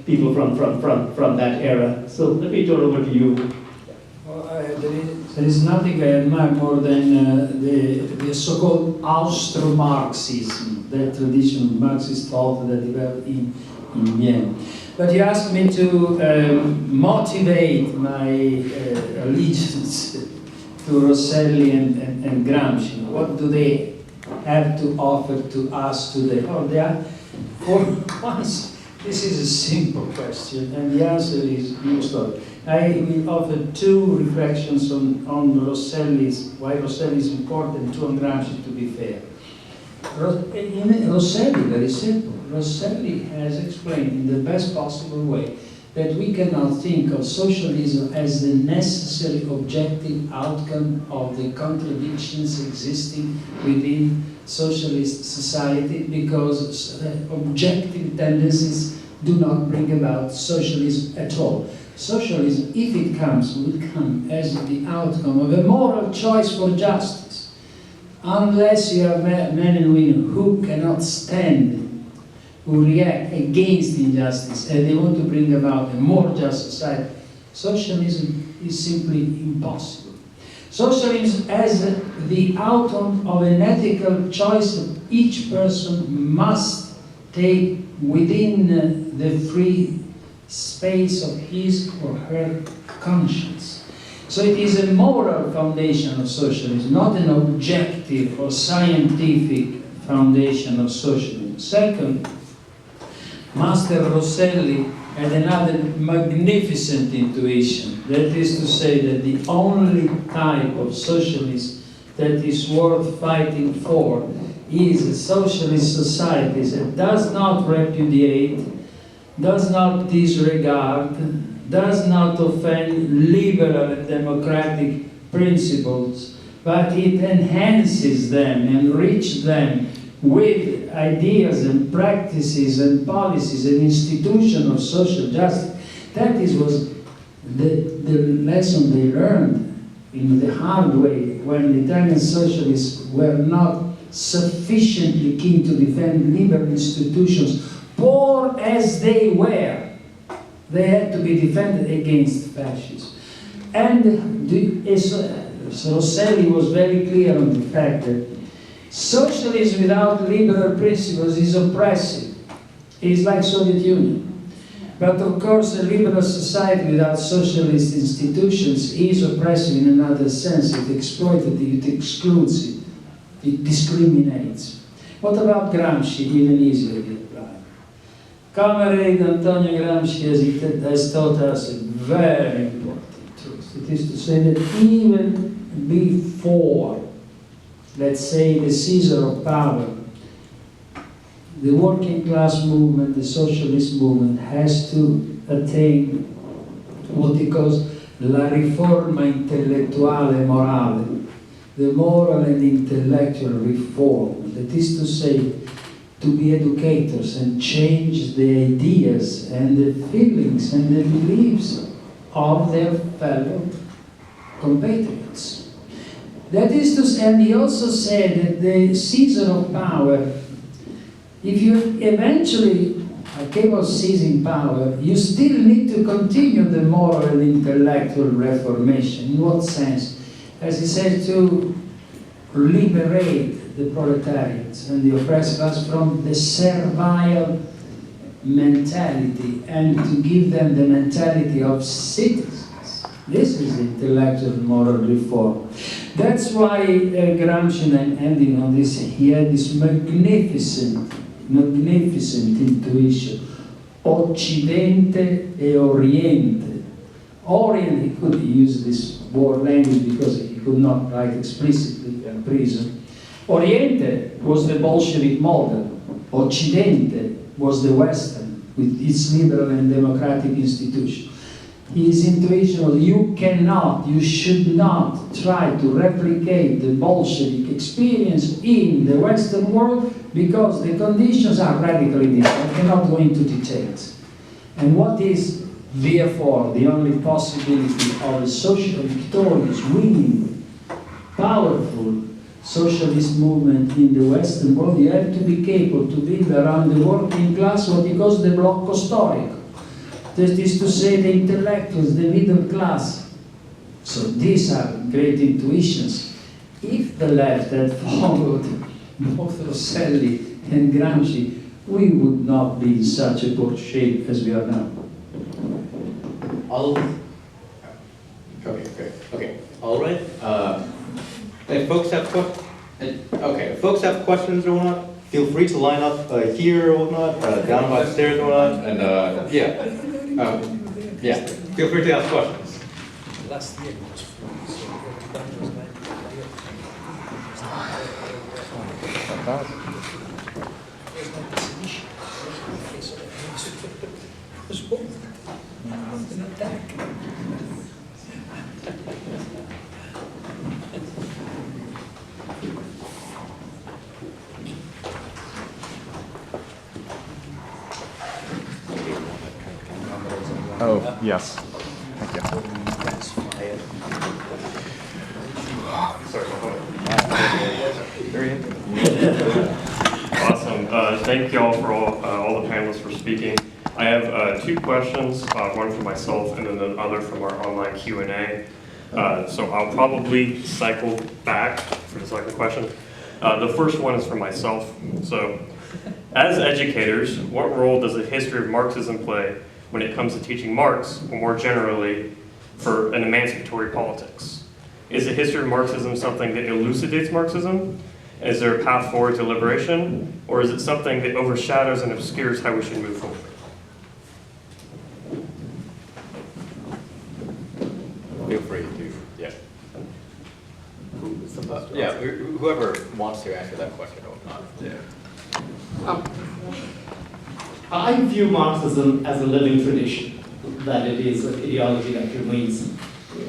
people from that era. So let me turn over to you. Well, there is nothing I admire more than the so-called Austro-Marxism, that traditional Marxist thought that developed in Vienna. But you asked me to motivate my allegiance to Rosselli and Gramsci. What do they have to offer to us today? Oh, they are, for once, this is a simple question, and the answer is new story. I will offer two reflections on why Rosselli is important, two on Gramsci, to be fair. Rosselli, very simple. Rosselli has explained in the best possible way that we cannot think of socialism as the necessary objective outcome of the contradictions existing within socialist society, because objective tendencies do not bring about socialism at all. Socialism, if it comes, will come as the outcome of a moral choice for justice. Unless you have men and women who cannot stand, who react against injustice, and they want to bring about a more just society, socialism is simply impossible. Socialism as the outcome of an ethical choice that each person must take within the free space of his or her conscience. So it is a moral foundation of socialism, not an objective or scientific foundation of socialism. Second, Master Rosselli had another magnificent intuition. That is to say that the only type of socialism that is worth fighting for is a socialist society that does not repudiate, does not disregard, does not offend liberal and democratic principles, but it enhances them, enriches them with ideas and practices and policies and institutions of social justice. That was the lesson they learned in the hard way when the Italian socialists were not sufficiently keen to defend liberal institutions, poor as they were. They had to be defended against fascism. And Rosselli was very clear on the fact that socialism without liberal principles is oppressive. It's like Soviet Union. But of course, a liberal society without socialist institutions is oppressive in another sense. It exploitative, it excludes it, it discriminates. What about Gramsci? Even easier to apply. Comrade Antonio Gramsci has taught us a very important truth. It is to say that even before, let's say, the seizure of power, the working class movement, the socialist movement, has to attain what he calls la riforma intellettuale morale, the moral and intellectual reform. That is to say, to be educators and change the ideas and the feelings and the beliefs of their fellow compatriots. That is to say, and he also said that the seizure of power, if you eventually are capable of seizing power, you still need to continue the moral and intellectual reformation. In what sense? As he said, to liberate the proletariats and the oppressed class from the servile mentality and to give them the mentality of citizens. This is intellectual moral reform. That's why Gramsci, and ending on this, he had this magnificent intuition. Occidente e Oriente. Orient, he could use this word language because he could not write explicitly in prison. Oriente was the Bolshevik model. Occidente was the Western, with its liberal and democratic institution. His intuition was, you should not try to replicate the Bolshevik experience in the Western world because the conditions are radically different. I cannot go into details. And what is, therefore, the only possibility of a social victorious, winning, powerful socialist movement in the Western world? You have to be capable to build around the working class what he calls the blocco storico. That is to say, the intellectuals, the middle class. So these are great intuitions. If the left had followed both Rosselli and Gramsci, we would not be in such a poor shape as we are now. Okay. All right. If folks have questions or whatnot, feel free to line up here or whatnot, down by the stairs or whatnot, and feel free to ask questions. Last year was free, so that was like an attack. Oh, yes. Thank you. Awesome. Thank you all for all the panelists for speaking. I have two questions, one for myself and then another from our online Q&A. So I'll probably cycle back for the second question. The first one is for myself. So as educators, what role does the history of Marxism play when it comes to teaching Marx, or more generally, for an emancipatory politics? Is the history of Marxism something that elucidates Marxism? Is there a path forward to liberation? Or is it something that overshadows and obscures how we should move forward? Feel free to, whoever wants to answer that question or not. I view Marxism as a living tradition. that it is an ideology that remains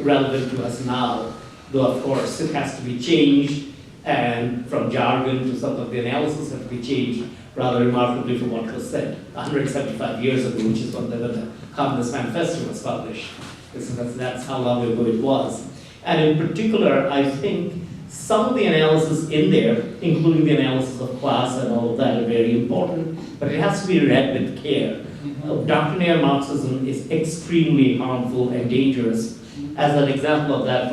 relevant to us now, though of course it has to be changed, and from jargon to some of the analysis have to be changed rather remarkably from what was said 175 years ago, which is when the Communist Manifesto was published. That's how long ago it was. And in particular, I think some of the analysis in there, including the analysis of class and all of that, are very important, but it has to be read with care. Doctrinaire Marxism is extremely harmful and dangerous. As an example of that,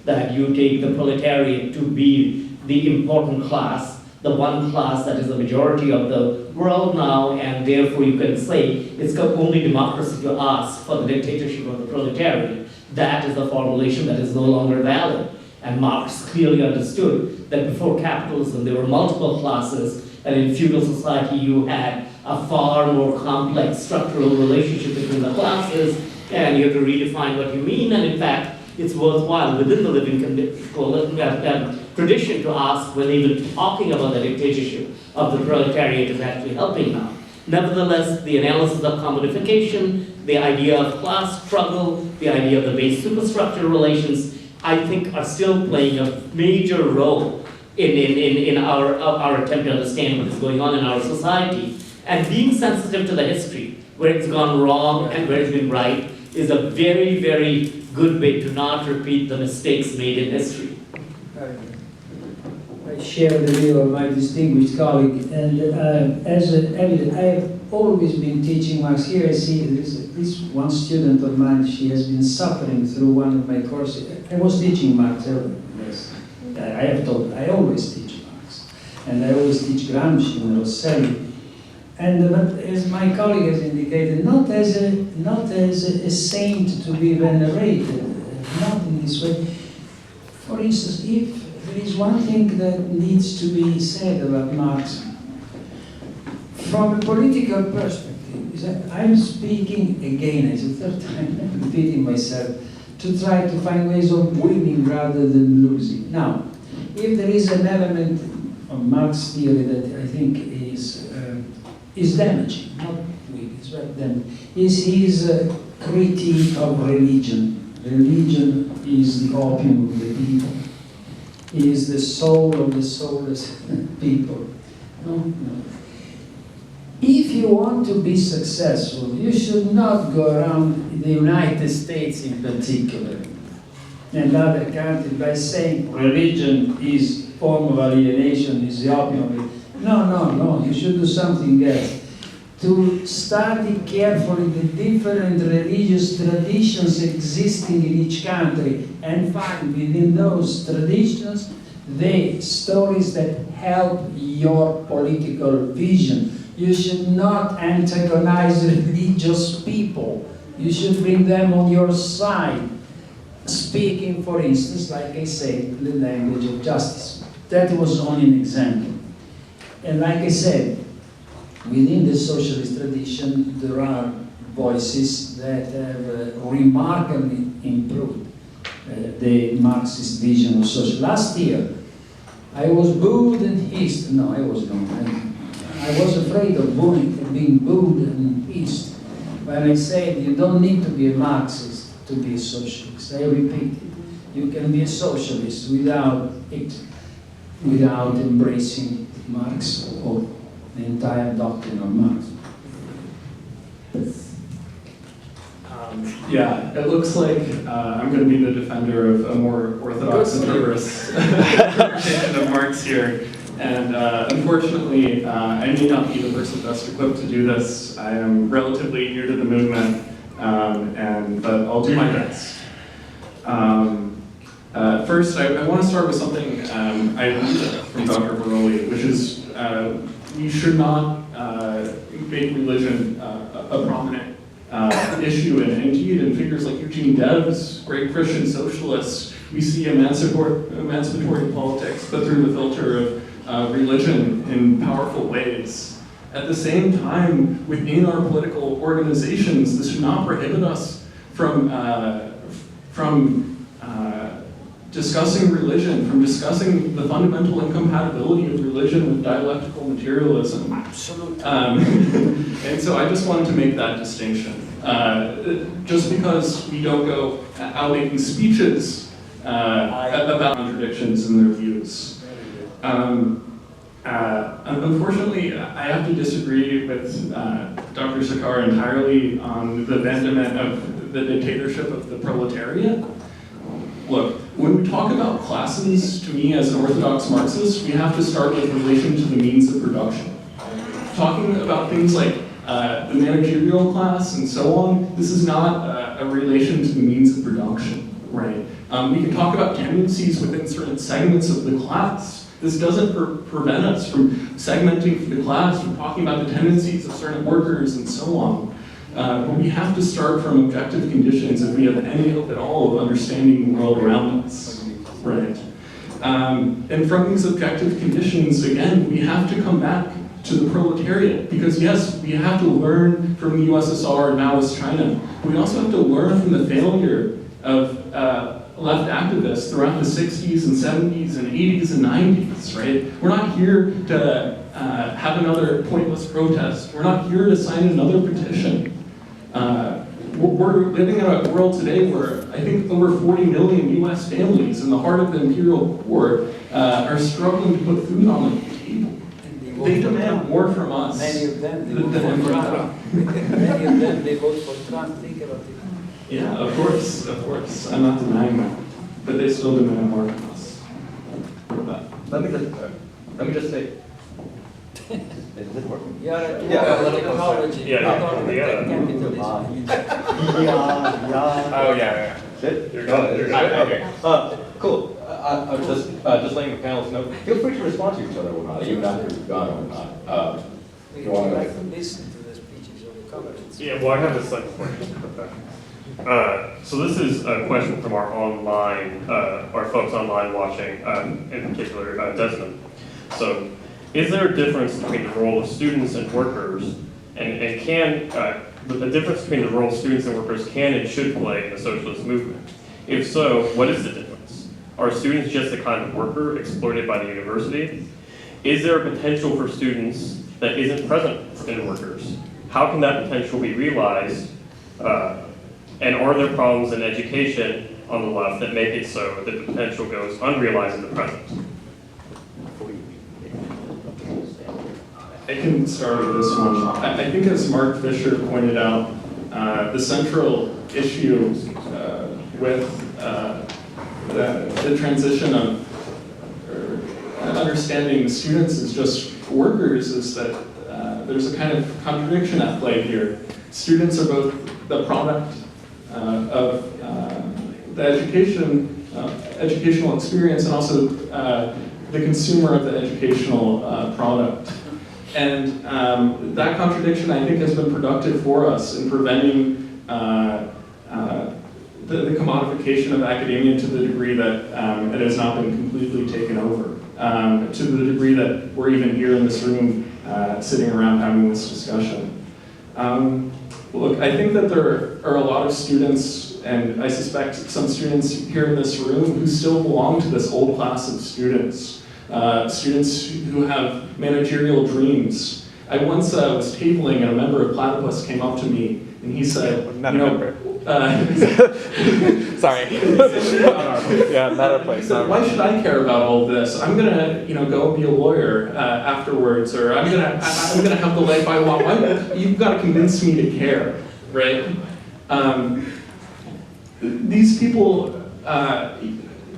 that you take the proletariat to be the important class, the one class that is the majority of the world now, and therefore you can say it's only democracy to ask for the dictatorship of the proletariat. That is the formulation that is no longer valid. And Marx clearly understood that before capitalism there were multiple classes, and in feudal society you had a far more complex structural relationship between the classes, and you have to redefine what you mean, and in fact, it's worthwhile within the living tradition to ask whether even talking about the dictatorship of the proletariat is actually helping now. Nevertheless, the analysis of commodification, the idea of class struggle, the idea of the base superstructure relations, I think are still playing a major role in our attempt to understand what is going on in our society. And being sensitive to the history, where it's gone wrong and where it's been right, is a very, very good way to not repeat the mistakes made in history. I share the view of my distinguished colleague, and as evident, I have always been teaching Marx. Here I see this one student of mine, she has been suffering through one of my courses. I was teaching Marx, yes. I have told, I always teach Marx, and I always teach Gramsci and Rosselli. And but as my colleague has indicated, not as a saint to be venerated, not in this way. For instance, if there is one thing that needs to be said about Marx, from a political perspective, is that I'm speaking again, it's the third time I'm repeating myself, to try to find ways of winning rather than losing. Now, if there is an element of Marx theory that I think is damaging, not weak, but then is his critique of religion. Religion is the opium of the people. It is the soul of the soulless people. No. If you want to be successful, you should not go around the United States in particular and other countries by saying religion is form of alienation, is the opium of it. No, you should do something else. To study carefully the different religious traditions existing in each country and find within those traditions the stories that help your political vision. You should not antagonize religious people. You should bring them on your side. Speaking, for instance, like I said, the language of justice. That was only an example. And like I said, within the socialist tradition, there are voices that have remarkably improved the Marxist vision of socialism. Last year, I was booed and hissed. No, I was not. I was afraid of being booed and hissed when I said you don't need to be a Marxist to be a socialist. I repeat it. You can be a socialist without embracing Marx or the entire doctrine of Marx. Yeah, it looks like I'm going to be the defender of a more orthodox and rigorous interpretation of Marx here. And unfortunately, I may not be the person best equipped to do this. I am relatively new to the movement, but I'll do my best. First, I want to start with something I learned from Dr. Baroli, which is we should not make religion a prominent issue. And indeed, in figures like Eugene Debs, great Christian socialists, we see emancipatory politics put through the filter of religion in powerful ways. At the same time, within our political organizations, this should not prohibit us from discussing religion, from discussing the fundamental incompatibility of religion with dialectical materialism. Absolutely. And so I just wanted to make that distinction. Just because we don't go out making speeches about contradictions in their views. Unfortunately, I have to disagree with Dr. Sakar entirely on the abandonment of the dictatorship of the proletariat. Look, when we talk about classes, to me as an Orthodox Marxist, we have to start with relation to the means of production. Talking about things like the managerial class and so on, this is not a relation to the means of production, right? We can talk about tendencies within certain segments of the class. This doesn't prevent us from segmenting the class, from talking about the tendencies of certain workers and so on. But we have to start from objective conditions if we have any hope at all of understanding the world around us, right? And from these objective conditions, again, we have to come back to the proletariat, because yes, we have to learn from the USSR and Maoist China. We also have to learn from the failure of left activists throughout the 60s and 70s and 80s and 90s, right? We're not here to have another pointless protest. We're not here to sign another petition. We're living in a world today where I think over 40 million US families in the heart of the imperial core are struggling to put food on the table. They demand more from us. Many of them, they than vote for from Trump. Many of them, they vote for Trump. Think about it. Yeah, of course, of course. I'm not denying that. But they still demand more from us. Let me just say. Is it working? You are a Yeah. technology. Yeah, Capitalism. Oh, yeah. You're good. Okay. Cool. I'm just letting the panelists know. Feel free to respond to each other or not, even after you've gone or not. We You would wanna- like to listen to the speeches of the comrades. Yeah, well, I have a second question. So this is a question from our online, our folks online watching, in particular, Desmond. So, is there a difference between the role of students and workers, and can, the difference between the role of students and workers can and should play in the socialist movement? If so, what is the difference? Are students just a kind of worker exploited by the university? Is there a potential for students that isn't present in workers? How can that potential be realized? And are there problems in education on the left that make it so that the potential goes unrealized in the present? I can start with this one. I think as Mark Fisher pointed out, the central issue with the transition of understanding students as just workers is that there's a kind of contradiction at play here. Students are both the product of the educational experience and also the consumer of the educational product. And that contradiction, I think, has been productive for us in preventing the commodification of academia to the degree that it has not been completely taken over, to the degree that we're even here in this room sitting around having this discussion. Look, I think that there are a lot of students, and I suspect some students here in this room, who still belong to this old class of students. Students who have managerial dreams. I once was tabling and a member of Platypus came up to me and he said, Not you a know, member. Sorry. Yeah, not a place. why should I care about all this? I'm gonna, go and be a lawyer afterwards, or I'm gonna have the life I want. You've got to convince me to care, right? These people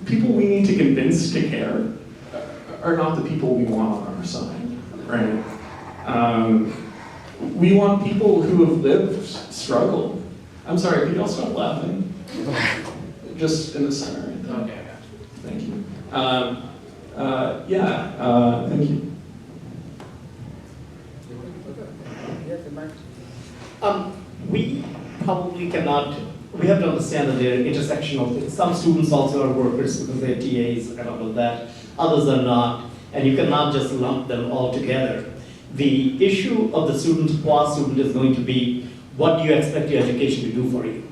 we need to convince to care are not the people we want on our side, right? We want people who have lived, struggled. I'm sorry, could y'all stop laughing? Just in the center right there. Okay. Thank you. Thank you. We probably cannot, we have to understand that they're intersectional. Some students also are workers because they're TAs and all of that. Others are not, and you cannot just lump them all together. The issue of the student qua student is going to be, what do you expect your education to do for you?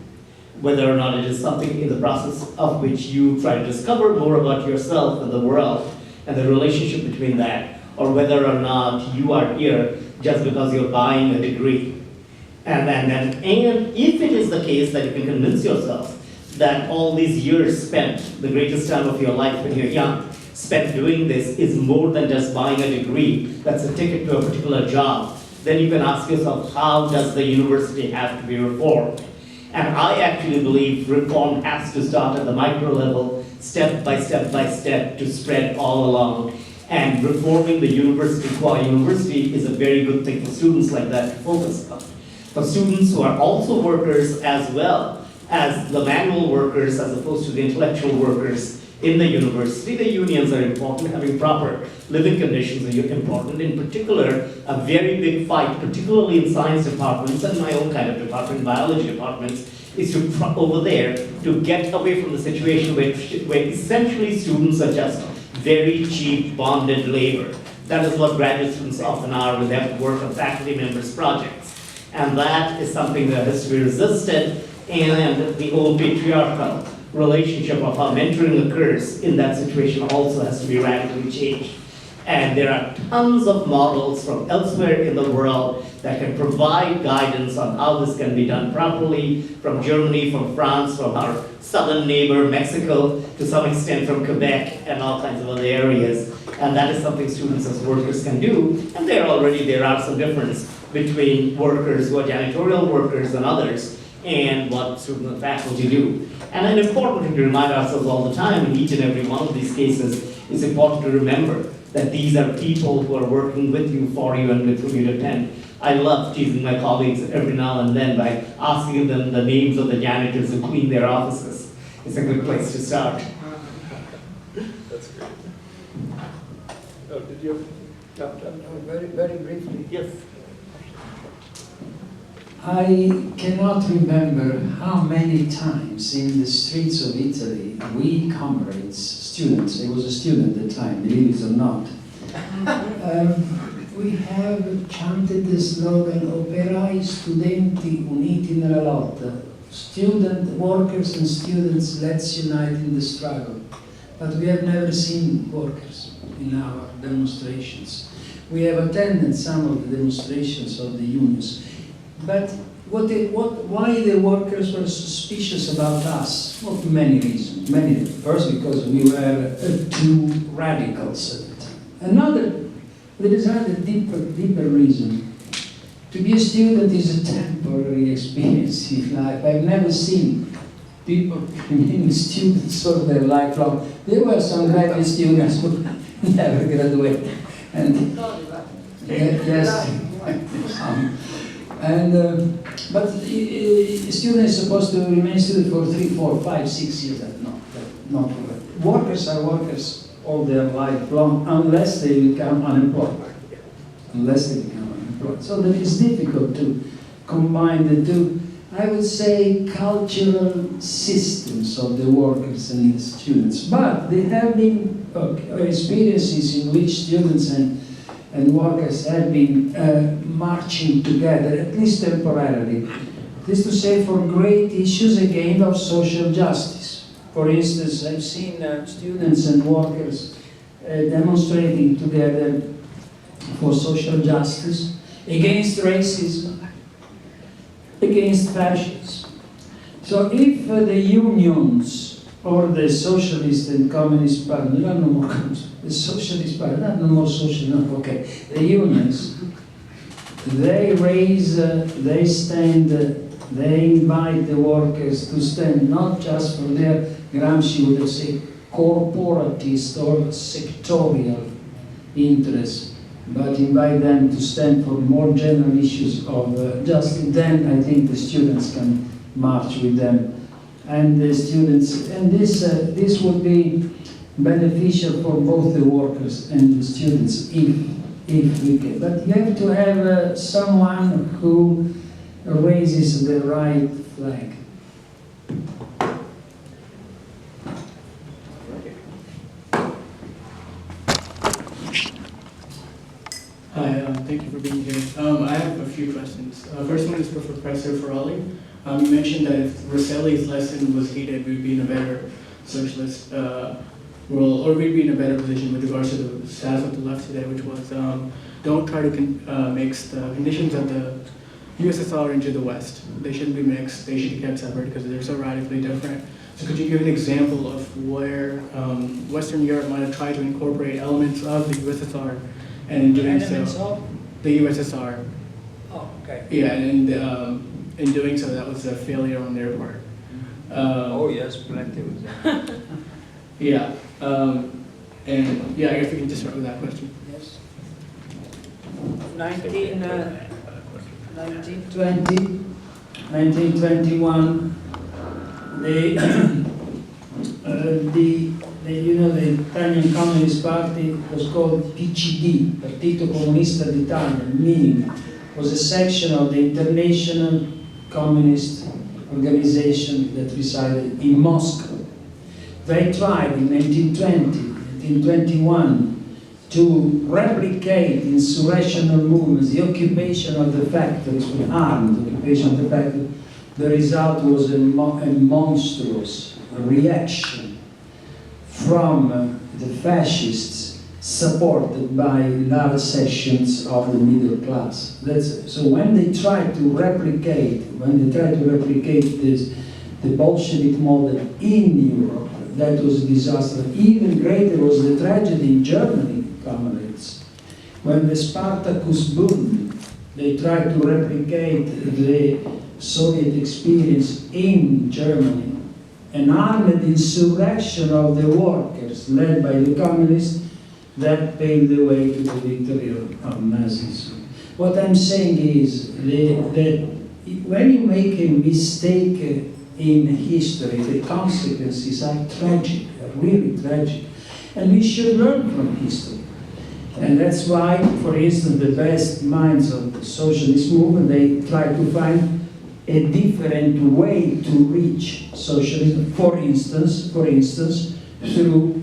whether or not it is something in the process of which you try to discover more about yourself and the world and the relationship between that, or whether or not you are here just because you're buying a degree. And if it is the case that you can convince yourself that all these years spent, the greatest time of your life when you're young, spent doing this is more than just buying a degree, that's a ticket to a particular job, then you can ask yourself, how does the university have to be reformed? And I actually believe reform has to start at the micro level, step by step by step, to spread all along. And reforming the university qua university is a very good thing for students like that to focus on. For students who are also workers as well as the manual workers as opposed to the intellectual workers in the university, the unions are important. Having proper living conditions are important. In particular, a very big fight, particularly in science departments and my own kind of department, biology departments, is to over there to get away from the situation where essentially students are just very cheap bonded labor. That is what graduate students often are when they have to work on faculty members' projects. And that is something that has to be resisted, and the old patriarchal relationship of how mentoring occurs in that situation also has to be radically changed. And there are tons of models from elsewhere in the world that can provide guidance on how this can be done properly, from Germany, from France, from our southern neighbor, Mexico, to some extent from Quebec and all kinds of other areas. And that is something students as workers can do. And there are some difference between workers who are janitorial workers and others and what students and faculty do. And an important thing to remind ourselves all the time in each and every one of these cases, it's important to remember that these are people who are working with you, for you, and with whom you attend. I love teasing my colleagues every now and then by asking them the names of the janitors who clean their offices. It's a good place to start. That's great. Oh, did you have? Very, very briefly. Yes. I cannot remember how many times in the streets of Italy we comrades, students, I was a student at the time, believe it or not, we have chanted the slogan Operai studenti uniti nella lotta. Student, workers and students, let's unite in the struggle. But we have never seen workers in our demonstrations. We have attended some of the demonstrations of the unions. But why the workers were suspicious about us? Well, many reasons. First, because we were too radicals at the time. There is another deeper reason. To be a student is a temporary experience in life. I've never seen people being students for their lifelong. There were some graduate students who never graduated. And yes, but a student is supposed to remain student for 3, 4, 5, 6 years. Not workers are workers all their life long, unless they become unemployed. So that it's difficult to combine the two. I would say cultural systems of the workers and the students. But there have been experiences in which students and workers have been marching together, at least temporarily. This is to say, for great issues again of social justice. For instance, I've seen students and workers demonstrating together for social justice, against racism, against fascism. So if the unions or the Socialist and Communist Party, no more the Socialist Party, not no more social, no, okay, the unions, they raise, they stand, they invite the workers to stand not just for their, Gramsci would have said, corporatist or sectorial interests, but invite them to stand for more general issues of justice. Then I think the students can march with them. And the students, and this would be beneficial for both the workers and the students if we can. But you have to have someone who raises the right flag. Hi, thank you for being here. I have a few questions. First one is for Professor Ferrari. You mentioned that if Rosselli's lesson was heeded, we'd be in a better socialist world, or we'd be in a better position with regards to the status of the left today, which was don't try to mix the conditions of the USSR into the West. They shouldn't be mixed. They should be kept separate because they're so radically different. So could you give an example of where Western Europe might have tried to incorporate elements of the USSR, and in doing Elements so, of? the USSR, Oh, okay. yeah, and in doing so, that was a failure on their part. Oh, yes, plenty was there. Yeah, and yeah, I guess we can just start with that question. Yes. 1920, 1921, the Italian Communist Party was called PCD, Partito Comunista d'Italia, meaning was a section of the International Communist Organization that resided in Moscow. They tried in 1920, 1921 to replicate insurrectional movements, the occupation of the factories, with armed occupation of the factories. The result was a monstrous reaction from the fascists, supported by large sections of the middle class. So when they tried to replicate, this, the Bolshevik model in Europe, that was a disaster. Even greater was the tragedy in Germany, comrades. When the Spartacus Bund, they tried to replicate the Soviet experience in Germany, an armed insurrection of the workers led by the communists that paved the way to the victory of Nazism. What I'm saying is that when you make a mistake in history, the consequences are tragic, are really tragic. And we should learn from history. And that's why, for instance, the best minds of the socialist movement, they try to find a different way to reach socialism, for instance, through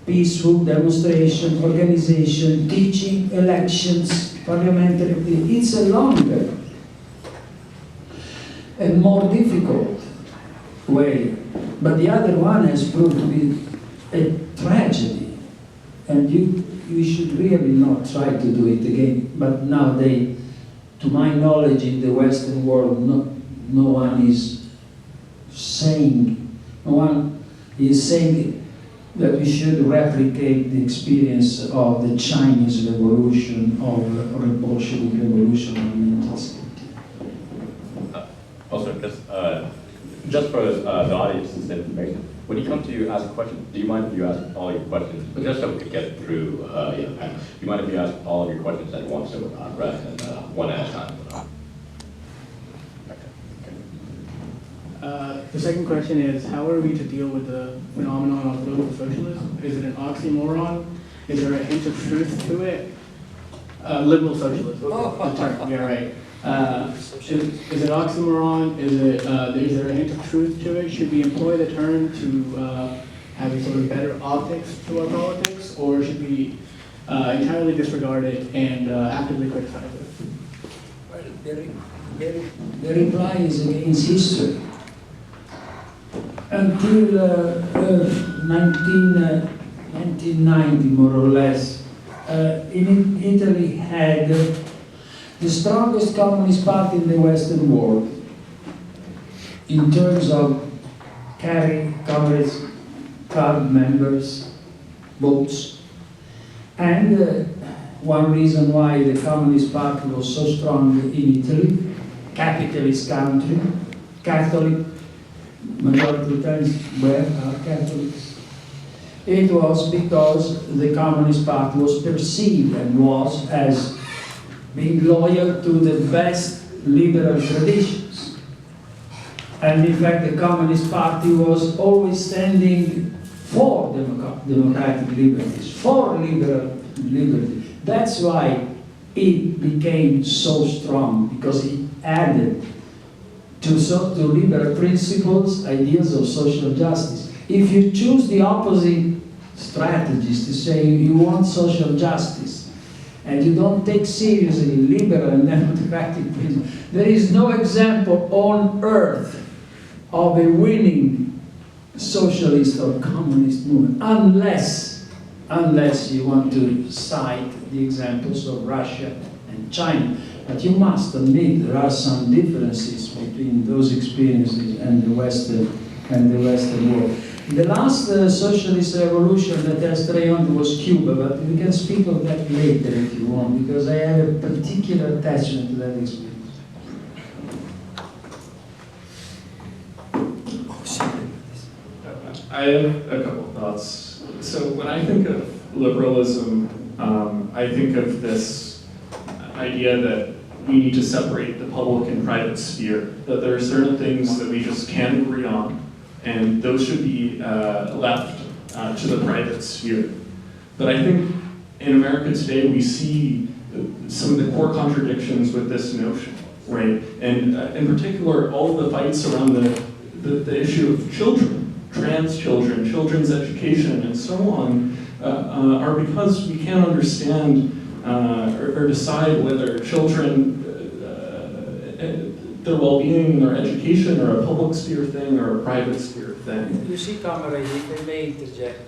peaceful demonstration, organization, teaching, elections, parliamentary. It's a longer and more difficult way. But the other one has proved to be a tragedy. And you should really not try to do it again. But nowadays, to my knowledge, in the Western world, no one is saying that we should replicate the experience of the Chinese Revolution or the Bolshevik Revolution in 1917. Also, just for the audience's information, when you come to ask a question, do you mind if you ask all your questions, but just so we could get through the panel, do you mind if you ask all of your questions at once, so rather than one at a time? The second question is, how are we to deal with the phenomenon of liberal socialism? Is it an oxymoron? Is there a hint of truth to it? Liberal socialism, the term, yeah, right. Is it oxymoron? Is there a hint of truth to it? Should we employ the term to have a sort of better optics to our politics, or should we entirely disregard it and actively criticize it? Well, the reply is against history. Until 1990, more or less, in Italy had the strongest communist party in the Western world in terms of carrying Congress club members, votes. And one reason why the Communist Party was so strong in Italy, capitalist country, Catholic, majority of Italians were Catholics. It was because the Communist Party was perceived and was as being loyal to the best liberal traditions. And in fact, the Communist Party was always standing for democratic liberties, for liberal liberty. That's why it became so strong, because it added to liberal principles, ideas of social justice. If you choose the opposite strategies to say you want social justice, and you don't take seriously liberal and democratic principles, there is no example on earth of a winning socialist or communist movement, unless you want to cite the examples of Russia and China. But you must admit there are some differences between those experiences and the Western world. The last socialist revolution that has triumphed was Cuba, but we can speak of that later if you want, because I have a particular attachment to that experience. I have a couple of thoughts. So when I think of liberalism, I think of this idea that we need to separate the public and private sphere, that there are certain things that we just can't agree on, and those should be left to the private sphere. But I think in America today we see some of the core contradictions with this notion, right? And in particular, all of the fights around the issue of children, trans children, children's education, and so on, are because we can't understand or decide whether children, their well-being, their education, are a public sphere thing or a private sphere thing. You see, comrade, if I may interject,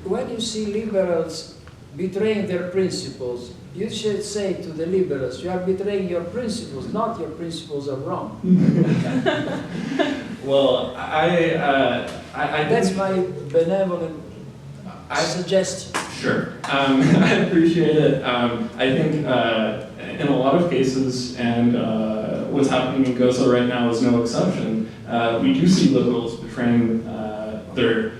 when you see liberals betraying their principles, you should say to the liberals, you are betraying your principles, not your principles are wrong. Well, That's my benevolent suggestion. Sure, I appreciate it. I think in a lot of cases, and what's happening in Gozo right now is no exception, we do see liberals betraying their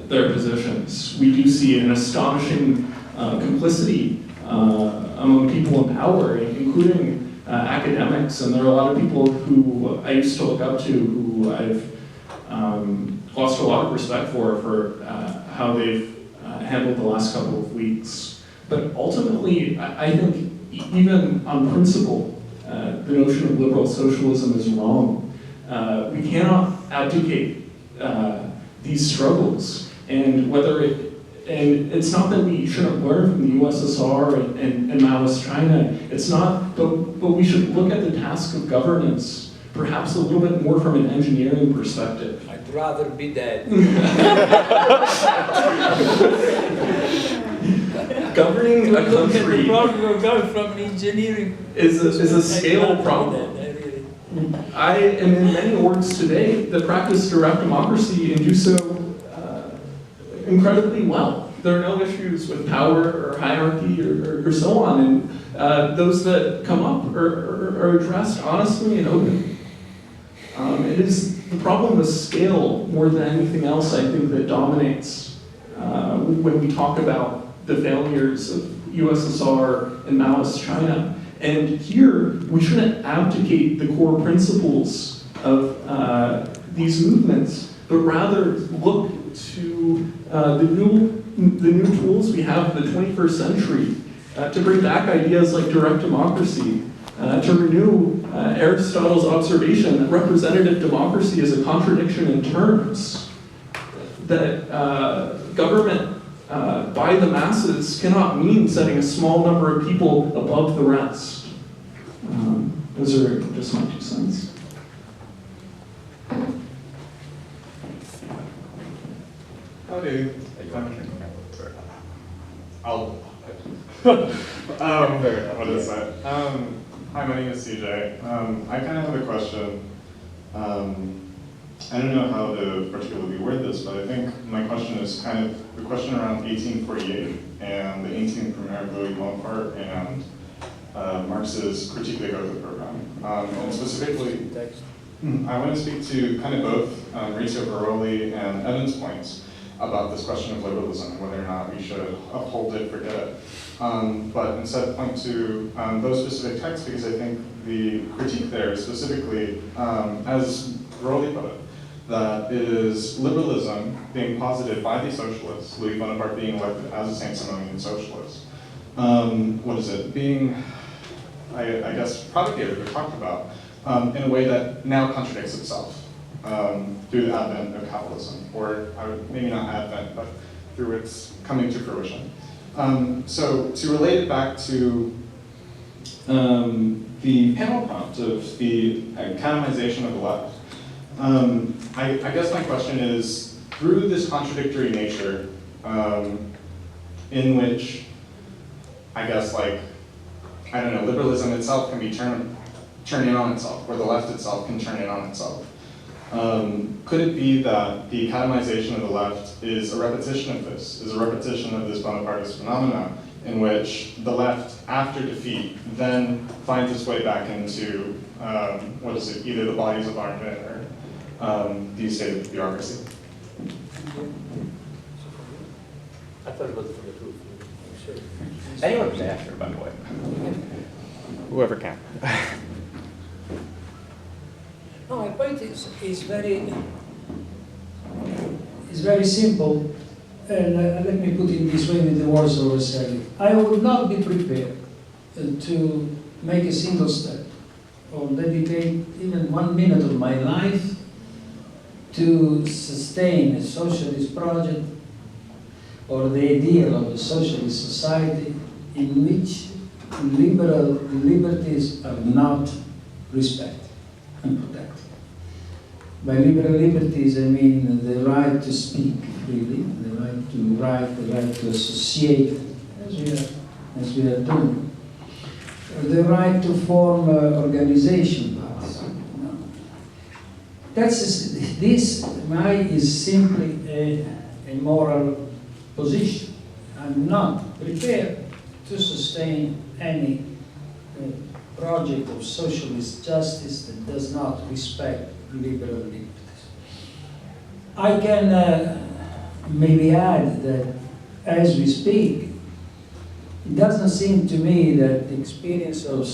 positions. We do see an astonishing complicity among people in power, including academics, and there are a lot of people who I used to look up to, who I've lost a lot of respect for how they've handled the last couple of weeks. But ultimately, I think even on principle, the notion of liberal socialism is wrong. We cannot abdicate these struggles, and it's not that we shouldn't learn from the USSR and Maoist China. It's not, but we should look at the task of governance perhaps a little bit more from an engineering perspective. I'd rather be dead. Governing a country The problem of going from engineering is a scale problem. I am in many orgs today that practice direct democracy and do so incredibly well. There are no issues with power or hierarchy or so on, and those that come up are addressed honestly and openly. It is the problem of scale more than anything else, I think, that dominates when we talk about the failures of USSR and Maoist China. And here, we shouldn't abdicate the core principles of these movements, but rather look to the new tools we have in the 21st century to bring back ideas like direct democracy, to renew Aristotle's observation that representative democracy is a contradiction in terms, that government by the masses cannot mean setting a small number of people above the rest. Those are just my 2 cents. Howdy. What is that? Hi, my name is CJ. I kind of have a question. I don't know how to particularly word this, but I think my question is kind of the question around 1848 and the 18th Premier Louis Bonaparte and Marx's critique of the Gotha program. And specifically, I want to speak to kind of both Maurizio Baroli and Evan's points about this question of liberalism and whether or not we should uphold it, forget it. But instead point to those specific texts, because I think the critique there is specifically, as Baroli put it, that it is liberalism being posited by the socialists, Louis Bonaparte being elected as a Saint-Simonian socialist. What is it? Being, I guess, propagated or talked about in a way that now contradicts itself through the advent of capitalism, or maybe not advent, but through its coming to fruition. So to relate it back to the panel prompt of the academization of the left, I guess my question is, through this contradictory nature, in which, I guess, like, I don't know, liberalism itself can be turn in on itself, or the left itself can turn in on itself. Could it be that the academization of the left is a repetition of this, is a repetition of this Bonapartist phenomena, in which the left, after defeat, then finds its way back into, what is it, either the bodies of argument or the state of bureaucracy? I thought it was from the group. Sure. Anyone can answer, by the way. Whoever can. No, my point is very simple, and let me put it this way with the words I was saying. I would not be prepared to make a single step or dedicate even 1 minute of my life to sustain a socialist project or the ideal of a socialist society in which liberal liberties are not respected and protected. By liberal liberties, I mean the right to speak freely, the right to write, the right to associate, as we are doing, the right to form organization parties. This is simply a moral position. I'm not prepared to sustain any project of socialist justice that does not respect liberal liberties. I can maybe add that as we speak, it doesn't seem to me that the experience of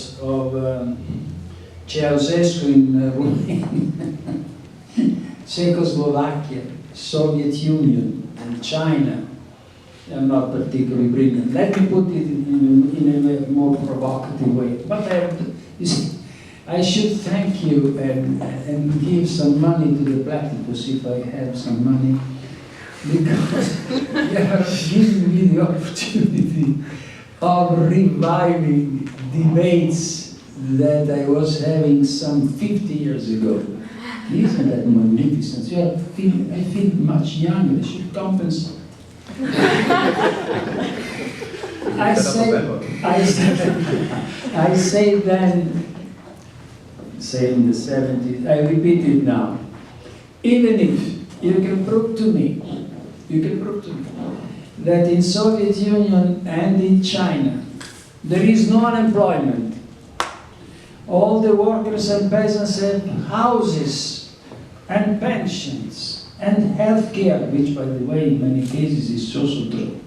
Ceausescu in Czechoslovakia, Soviet Union, and China are not particularly brilliant. Let me put it in a more provocative way. But you see, I should thank you and give some money to the platypus if I have some money, because they are giving me the opportunity of reviving debates that I was having some 50 years ago. Isn't that magnificent? I feel much younger. They should compensate. I say then, say in the 70s, I repeat it now. Even if you can prove to me that in Soviet Union and in China there is no unemployment, all the workers and peasants have houses and pensions and health care, which by the way in many cases is also true.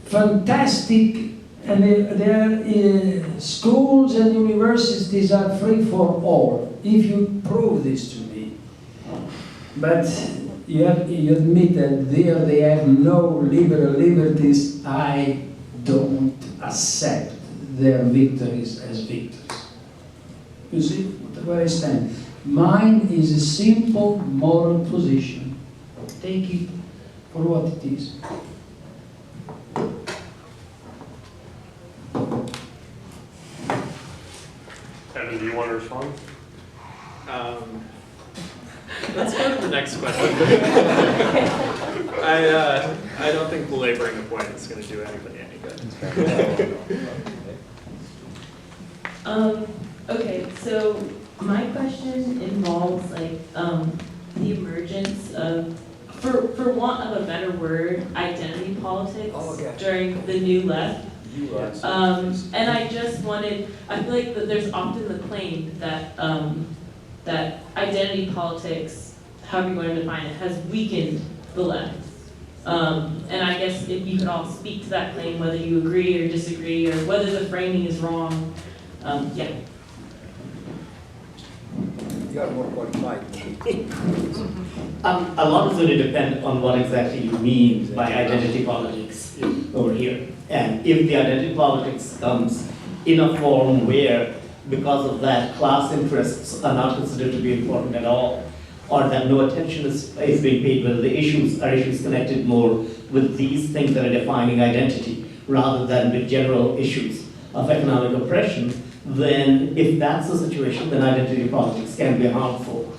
Fantastic, and their schools and universities are free for all, if you prove this to me. But you admit that there they have no liberal liberties. I don't accept their victories as victories. You see where I stand? Mine is a simple moral position. Take it for what it is. Evan, do you want to respond? Let's go to the next question. I don't think belaboring the point is going to do anybody any good. Okay, so my question involves like the emergence of, for want of a better word, identity politics during the New Left. And I just wanted, I feel like that there's often the claim that that identity politics, however you want to define it, has weakened the left. And I guess if you could all speak to that claim, whether you agree or disagree, or whether the framing is wrong, yeah. You are more qualified. A lot is going to depend on what exactly you mean by identity politics over here. And if the identity politics comes in a form where, because of that, class interests are not considered to be important at all, or that no attention is being paid, whether the issues are issues connected more with these things that are defining identity, rather than with general issues of economic oppression, then if that's the situation, then identity politics can be harmful.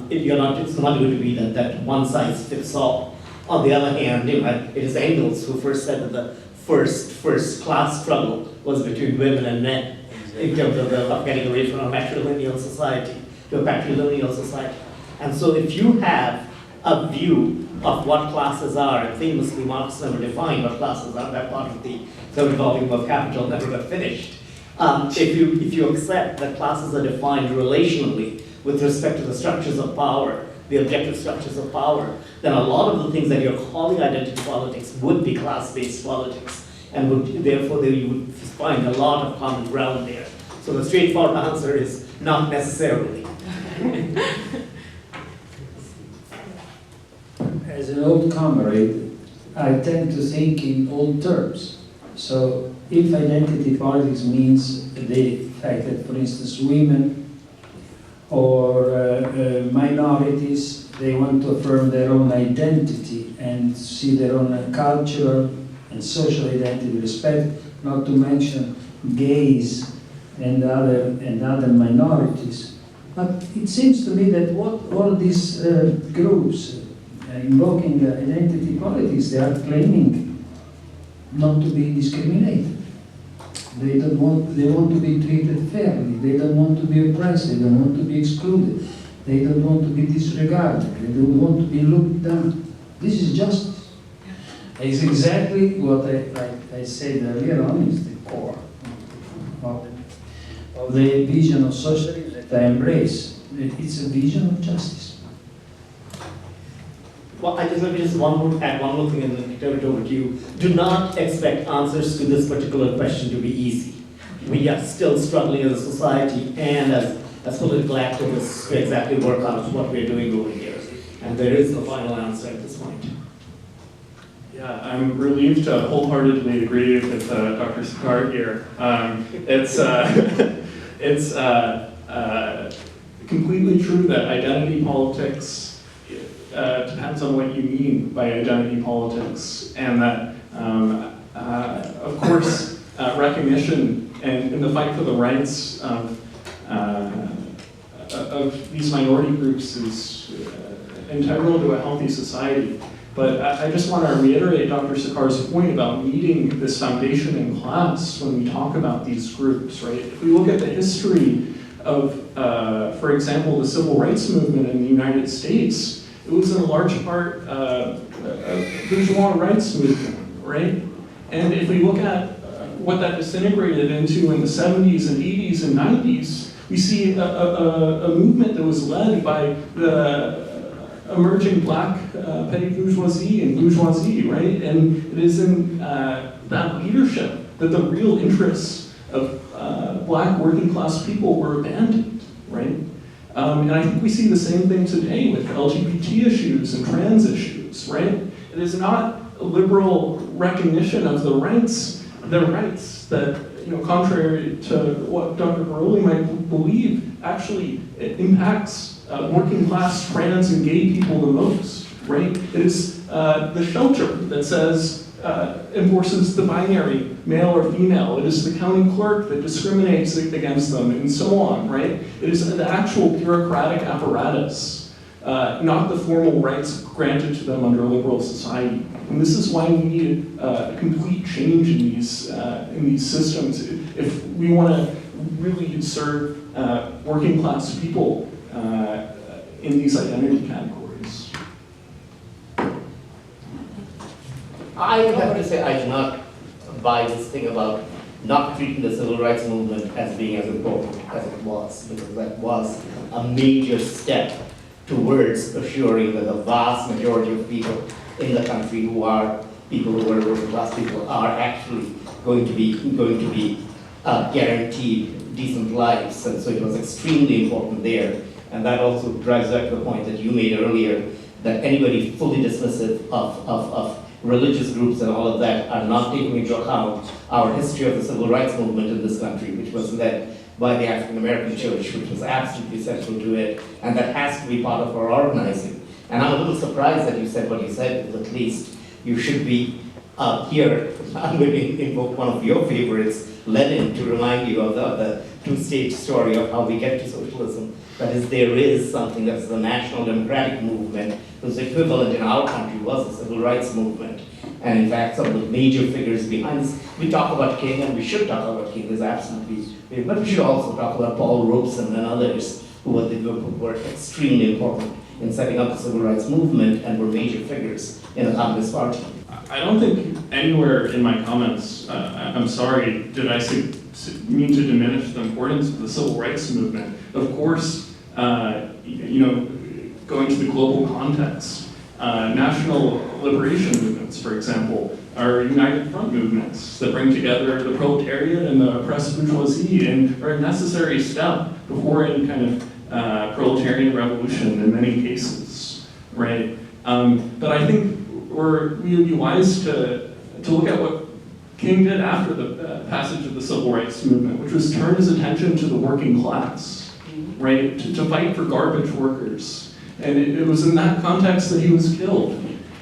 It's not going to be that one size fits all. On the other hand, it is Engels who first said that the first class struggle was between women and men in terms of getting away from a matrilineal society to a patrilineal society. And so if you have a view of what classes are, and famously Marx never defined what classes are, that part of the third volume of Capital never got finished. If you accept that classes are defined relationally with respect to the structures of power, the objective structures of power, then a lot of the things that you're calling identity politics would be class-based politics, and therefore you would find a lot of common ground there. So the straightforward answer is not necessarily. As an old comrade, I tend to think in old terms. So if identity politics means the fact that, for instance, women or minorities, they want to affirm their own identity and see their own cultural and social identity respect, not to mention gays and other minorities. But it seems to me that what all these groups invoking identity politics, they are claiming not to be discriminated. They want to be treated fairly. They don't want to be oppressed. They don't want to be excluded. They don't want to be disregarded. They don't want to be looked down. This is justice. It's exactly what I said earlier on, is the core of the vision of socialism that I embrace. It's a vision of justice. Well, I just let me just add one more thing and then turn it over to you. Do not expect answers to this particular question to be easy. We are still struggling as a society and as political activists to exactly work out what we're doing over here. And there is no final answer at this point. Yeah, I'm relieved to wholeheartedly agree with Dr. Sakar here. It's completely true that identity politics depends on what you mean by identity politics, and that, of course, recognition and in the fight for the rights of these minority groups is integral to a healthy society. But I just want to reiterate Dr. Sakar's point about needing this foundation in class when we talk about these groups, right? If we look at the history of, for example, the civil rights movement in the United States, it was in large part a bourgeois rights movement, right? And if we look at what that disintegrated into in the 70s and 80s and 90s, we see a movement that was led by the emerging black petty bourgeoisie and bourgeoisie, right? And it is in that leadership that the real interests of black working class people were abandoned, right? And I think we see the same thing today with LGBT issues and trans issues, right? It is not a liberal recognition of the rights that, contrary to what Dr. Baroli might believe, actually it impacts working class trans and gay people the most, right? It is the shelter that says, enforces the binary, male or female. It is the county clerk that discriminates against them, and so on, right? It is the actual bureaucratic apparatus, not the formal rights granted to them under a liberal society. And this is why we need a complete change in these systems if we want to really serve working class people in these identity categories. I have to say I do not buy this thing about not treating the civil rights movement as being as important as it was, because that was a major step towards assuring that the vast majority of people in the country who are working class people are actually going to be guaranteed decent lives, and so it was extremely important there. And that also drives back to the point that you made earlier, that anybody fully dismissive of religious groups and all of that are not taking into account our history of the civil rights movement in this country, which was led by the African American church, which was absolutely central to it, and that has to be part of our organizing. And I'm a little surprised that you said what you said, because at least you should be Here, I'm going to invoke one of your favorites, Lenin, to remind you of the two-stage story of how we get to socialism. That is, there is something that's the national democratic movement, whose equivalent in our country was the civil rights movement. And in fact, some of the major figures behind this, we talk about King, and we should talk about King, there's absolutely, but we should also talk about Paul Robeson and others who were extremely important in setting up the civil rights movement and were major figures in the Communist Party. I don't think anywhere in my comments, I'm sorry, did I mean to diminish the importance of the civil rights movement. Of course, going to the global context, national liberation movements, for example, are united front movements that bring together the proletariat and the oppressed bourgeoisie and are a necessary step before any kind of proletarian revolution in many cases, right? But I think we would be wise to look at what King did after the passage of the civil rights movement, which was turn his attention to the working class, right? To fight for garbage workers. And it was in that context that he was killed.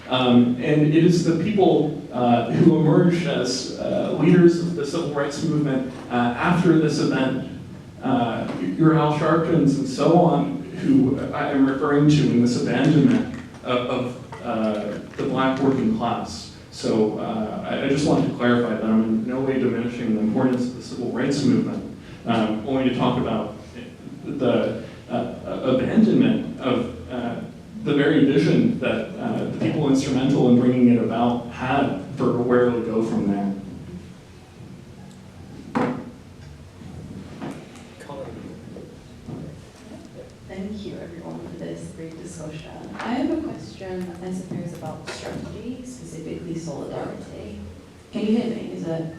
And it is the people who emerged as leaders of the civil rights movement after this event, your Al Sharptons and so on, who I am referring to in this abandonment of the black working class. So I just wanted to clarify that I'm in no way diminishing the importance of the civil rights movement, only to talk about the abandonment of the very vision that the people instrumental in bringing it about had for where it would go from there. Thank you, everyone, for this great discussion. I have a question, I suppose, about strategy, specifically solidarity. Can you hear me? Is it?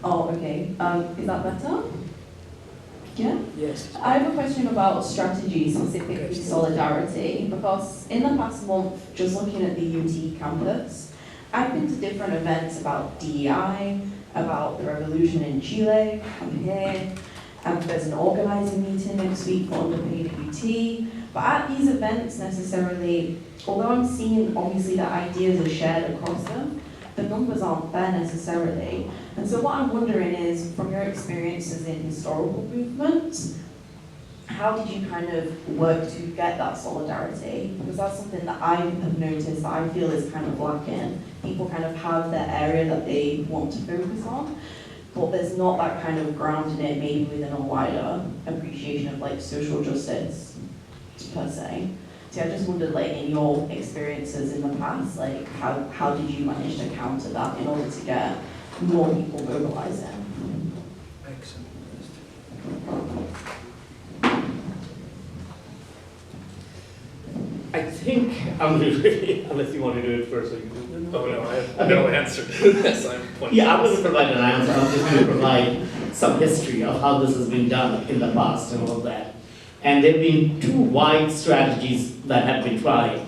Oh, okay. Is that better? Yeah? Yes. I have a question about strategy, specifically solidarity, because in the past month, just looking at the UT campus, I've been to different events about DEI, about the revolution in Chile. I'm here. There's an organizing meeting next week for underpaid UT. But at these events necessarily, although I'm seeing obviously that ideas are shared across them, the numbers aren't there necessarily. And so what I'm wondering is, from your experiences in historical movements, how did you kind of work to get that solidarity? Because that's something that I have noticed that I feel is kind of lacking. People kind of have their area that they want to focus on, but there's not that kind of ground in it, maybe within a wider appreciation of like social justice per se. So I just wondered, like, in your experiences in the past, like, how did you manage to counter that in order to get more people mobilizing? Excellent. I think, unless you want to do it first. Oh no, I have no answer to this. I'm pointing. Yeah, I'm going to provide an answer. I'm just going to provide some history of how this has been done in the past and all of that. And there have been two wide strategies that have been tried.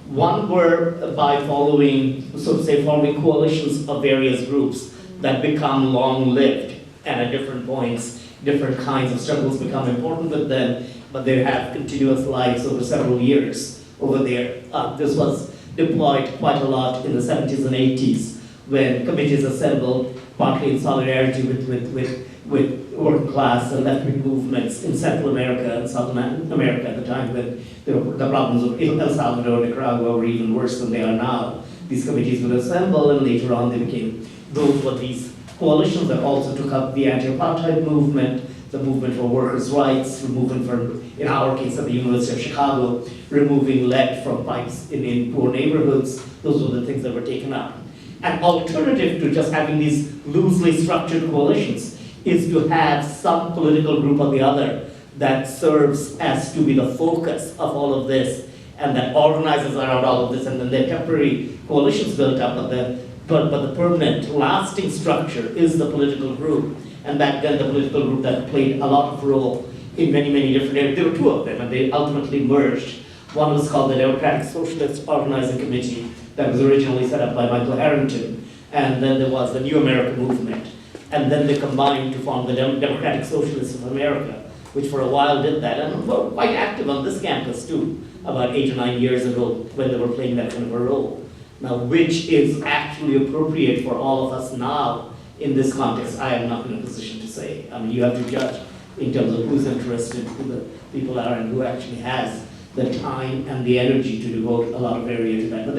One were by following, so to say, forming coalitions of various groups that become long-lived, and at different points, different kinds of struggles become important with them, but they have continuous lives over several years over there. This was deployed quite a lot in the 70s and 80s when committees assembled, partly in solidarity with working class and left-wing movements in Central America and South America at the time, when the problems of El Salvador, Nicaragua were even worse than they are now. These committees would assemble, and later on they became, those were these coalitions that also took up the anti-apartheid movement, the movement for workers' rights, the movement for, in our case at the University of Chicago, removing lead from pipes in poor neighborhoods. Those were the things that were taken up. An alternative to just having these loosely structured coalitions is to have some political group or the other that serves as to be the focus of all of this and that organizes around all of this, and then the temporary coalitions built up, but the permanent, lasting structure is the political group. And back then, the political group that played a lot of role in many, many different areas. There were two of them, and they ultimately merged. One was called the Democratic Socialist Organizing Committee that was originally set up by Michael Harrington, and then there was the New America Movement. And then they combined to form the Democratic Socialists of America, which for a while did that, and were quite active on this campus too, about 8 or 9 years ago when they were playing that kind of a role. Now, which is actually appropriate for all of us now in this context, I am not in a position to say. I mean, you have to judge in terms of who's interested, who the people are, and who actually has the time and the energy to devote a lot of area to that. But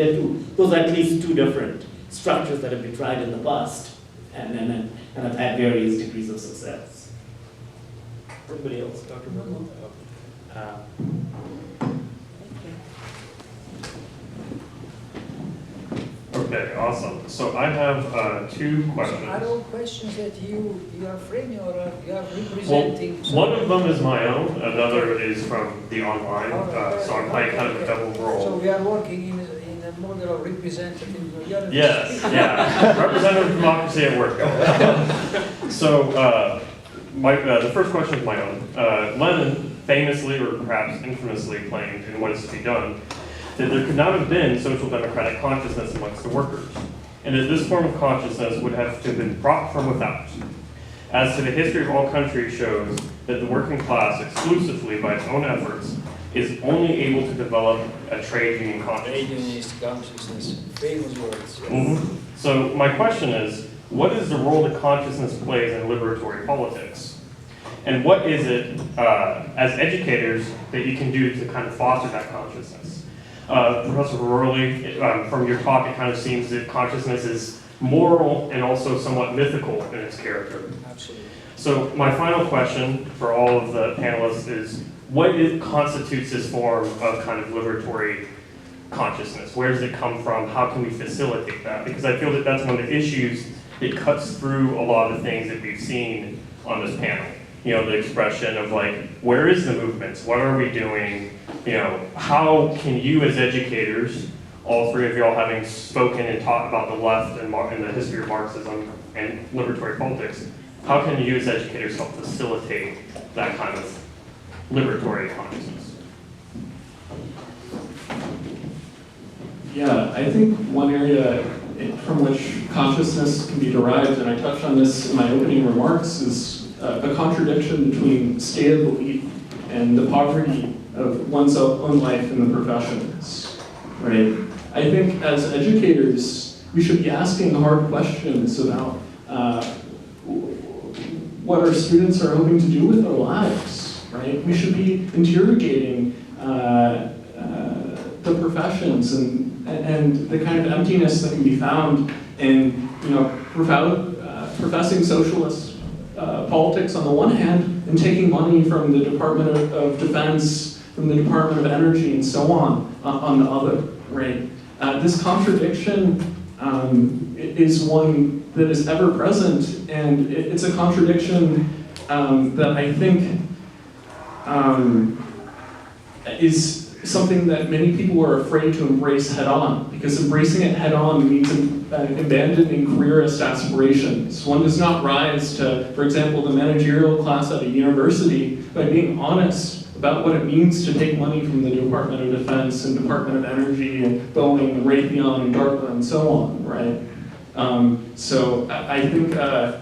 those are at least two different structures that have been tried in the past and have had various degrees of success. Everybody else, Dr. Merkel? Okay, awesome. So I have two questions. Are all questions that you are framing or you are Well, representing? one of them is my own, another is from the online, so I'm playing kind of a double So role. we are working in a model of representative. Yes, yeah, representative democracy at work. So the first question is my own. Lenin famously, or perhaps infamously, claimed in What Is to Be Done, that there could not have been social democratic consciousness amongst the workers, and that this form of consciousness would have to have been brought from without. As to the history of all countries shows that the working class, exclusively by its own efforts, is only able to develop a trade union consciousness. Famous words. So my question is, what is the role that consciousness plays in liberatory politics? And what is it, as educators, that you can do to kind of foster that consciousness? Professor Rorley, from your talk, it kind of seems that consciousness is moral and also somewhat mythical in its character. Absolutely. So my final question for all of the panelists is, what constitutes this form of kind of liberatory consciousness? Where does it come from? How can we facilitate that? Because I feel that that's one of the issues that cuts through a lot of the things that we've seen on this panel. You know, the expression of like, where is the movements? What are we doing? You know, how can you as educators, all three of y'all having spoken and talked about the left and the history of Marxism and liberatory politics, how can you as educators help facilitate that kind of liberatory consciousness? Yeah, I think one area from which consciousness can be derived, and I touched on this in my opening remarks, is a contradiction between state of belief and the poverty of one's own life in the professions, right? I think as educators, we should be asking hard questions about what our students are hoping to do with their lives, right? We should be interrogating the professions and the kind of emptiness that can be found in, you know, professing socialist politics on the one hand and taking money from the Department of Defense, from the Department of Energy, and so on the other, right? This contradiction is one that is ever present, and it's a contradiction that I think is something that many people are afraid to embrace head-on, because embracing it head-on means abandoning careerist aspirations. One does not rise to, for example, the managerial class at a university by being honest about what it means to take money from the Department of Defense and Department of Energy and Boeing and Raytheon and DARPA and so on, right? So I think that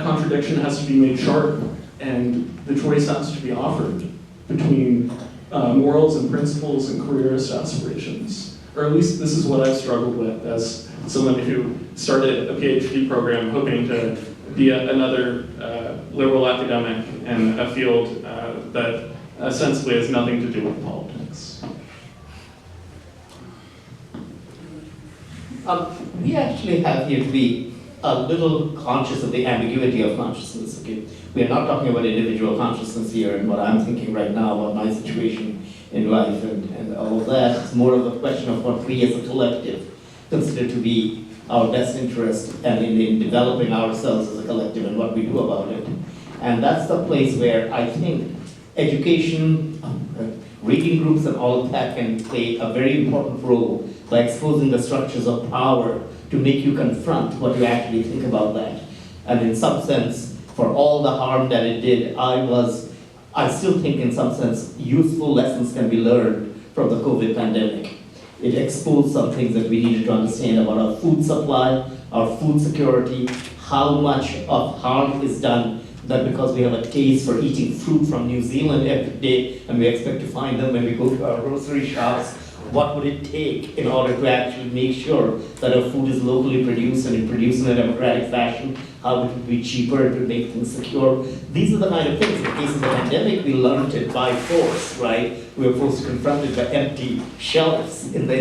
contradiction has to be made sharp, and the choice has to be offered between morals and principles and careerist aspirations. Or at least this is what I've struggled with as someone who started a PhD program hoping to be another liberal academic in a field that ostensibly has nothing to do with politics. We actually have here to be a little conscious of the ambiguity of consciousness. Okay? We are not talking about individual consciousness here and what I'm thinking right now about my situation in life and all of that. It's more of a question of what we as a collective consider to be our best interest and in developing ourselves as a collective and what we do about it. And that's the place where I think education, reading groups and all of that can play a very important role by exposing the structures of power to make you confront what you actually think about that. And in some sense, for all the harm that it did, I still think in some sense useful lessons can be learned from the COVID pandemic. It exposed some things that we needed to understand about our food supply, our food security, how much of harm is done that because we have a taste for eating fruit from New Zealand every day and we expect to find them when we go to our grocery shops, what would it take in order to actually make sure that our food is locally produced and produced in a democratic fashion? How would it be cheaper to make things secure? These are the kind of things. In the case of the pandemic, we learned it by force, right? We were forced to confront it by empty shelves in the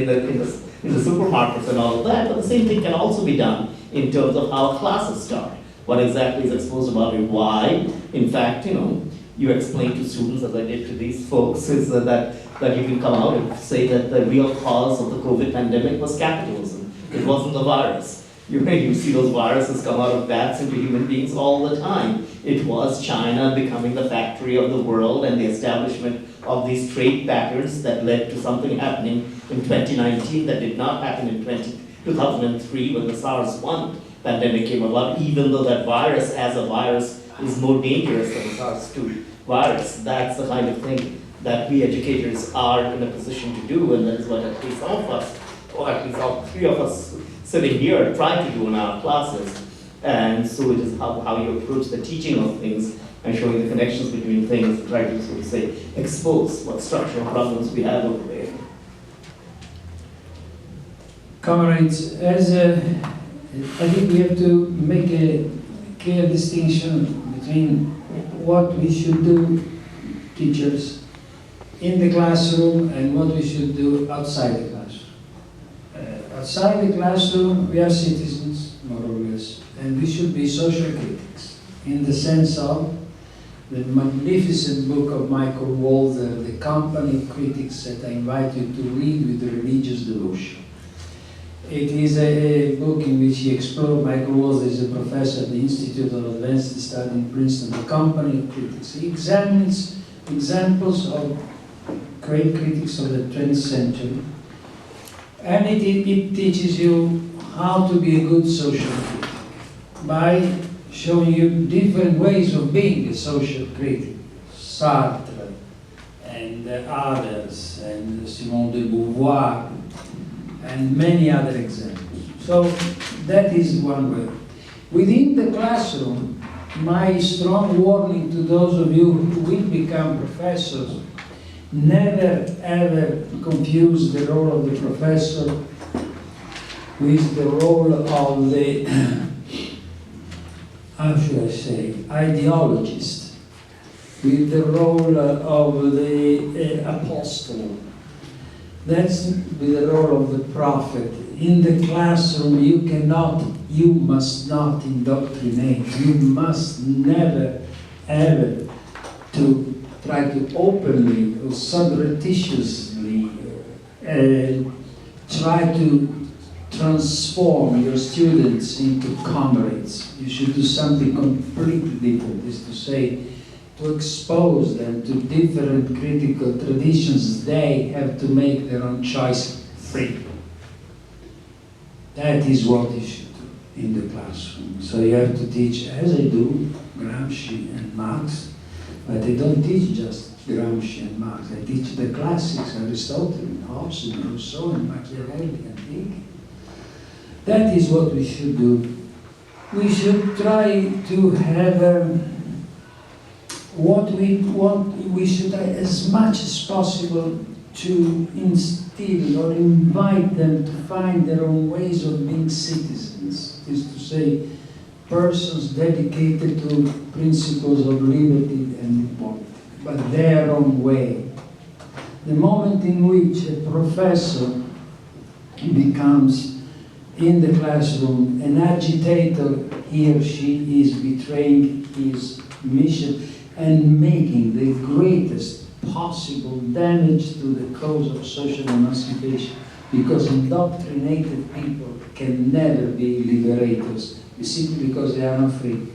supermarkets and all of that. But the same thing can also be done in terms of how classes start. What exactly is exposed about it? Why? In fact, you explain to students, as I did to these folks, is that you can come out and say that the real cause of the COVID pandemic was capitalism. It wasn't the virus. You see those viruses come out of bats into human beings all the time. It was China becoming the factory of the world and the establishment of these trade patterns that led to something happening in 2019 that did not happen in 2003 when the SARS-1 pandemic came about, even though that virus as a virus is more dangerous than the SARS-2 virus. That's the kind of thing that we educators are in a position to do, and that is what at least some of us, or at least all three of us sitting here, try to do in our classes. And so it is how you approach the teaching of things and showing the connections between things, try to sort of say, expose what structural problems we have over there. Comrades, I think we have to make a clear distinction between what we should do, teachers, in the classroom and what we should do outside the classroom. Outside the classroom, we are citizens, more or less, and we should be social critics, in the sense of the magnificent book of Michael Walzer, The Company of Critics, that I invite you to read with religious devotion. It is a book in which he explored. Michael Walzer is a professor at the Institute of Advanced Study in Princeton, The Company of Critics. He examines examples of great critics of the 20th century, and it teaches you how to be a good social critic by showing you different ways of being a social critic. Sartre and others, and Simone de Beauvoir, and many other examples. So that is one way. Within the classroom, my strong warning to those of you who will become professors: never ever confuse the role of the professor with the role of the, how should I say, ideologist, with the role of the apostle. That's with the role of the prophet. In the classroom, you must not indoctrinate. You must never ever to try to openly or surreptitiously try to transform your students into comrades. You should do something completely different, is to say, to expose them to different critical traditions. They have to make their own choice free. That is what you should do in the classroom. So you have to teach, as I do, Gramsci and Marx, but I don't teach just Gramsci and Marx. I teach the classics, Aristotle, and Hobbes, and Rousseau, and Machiavelli, and Hegel. That is what we should do. We should try to have what we want. We should try as much as possible to instill or invite them to find their own ways of being citizens. It is to say, persons dedicated to principles of liberty and equality, but their own way. The moment in which a professor becomes, in the classroom, an agitator, he or she is betraying his mission and making the greatest possible damage to the cause of social emancipation, because indoctrinated people can never be liberators, simply because they are not free.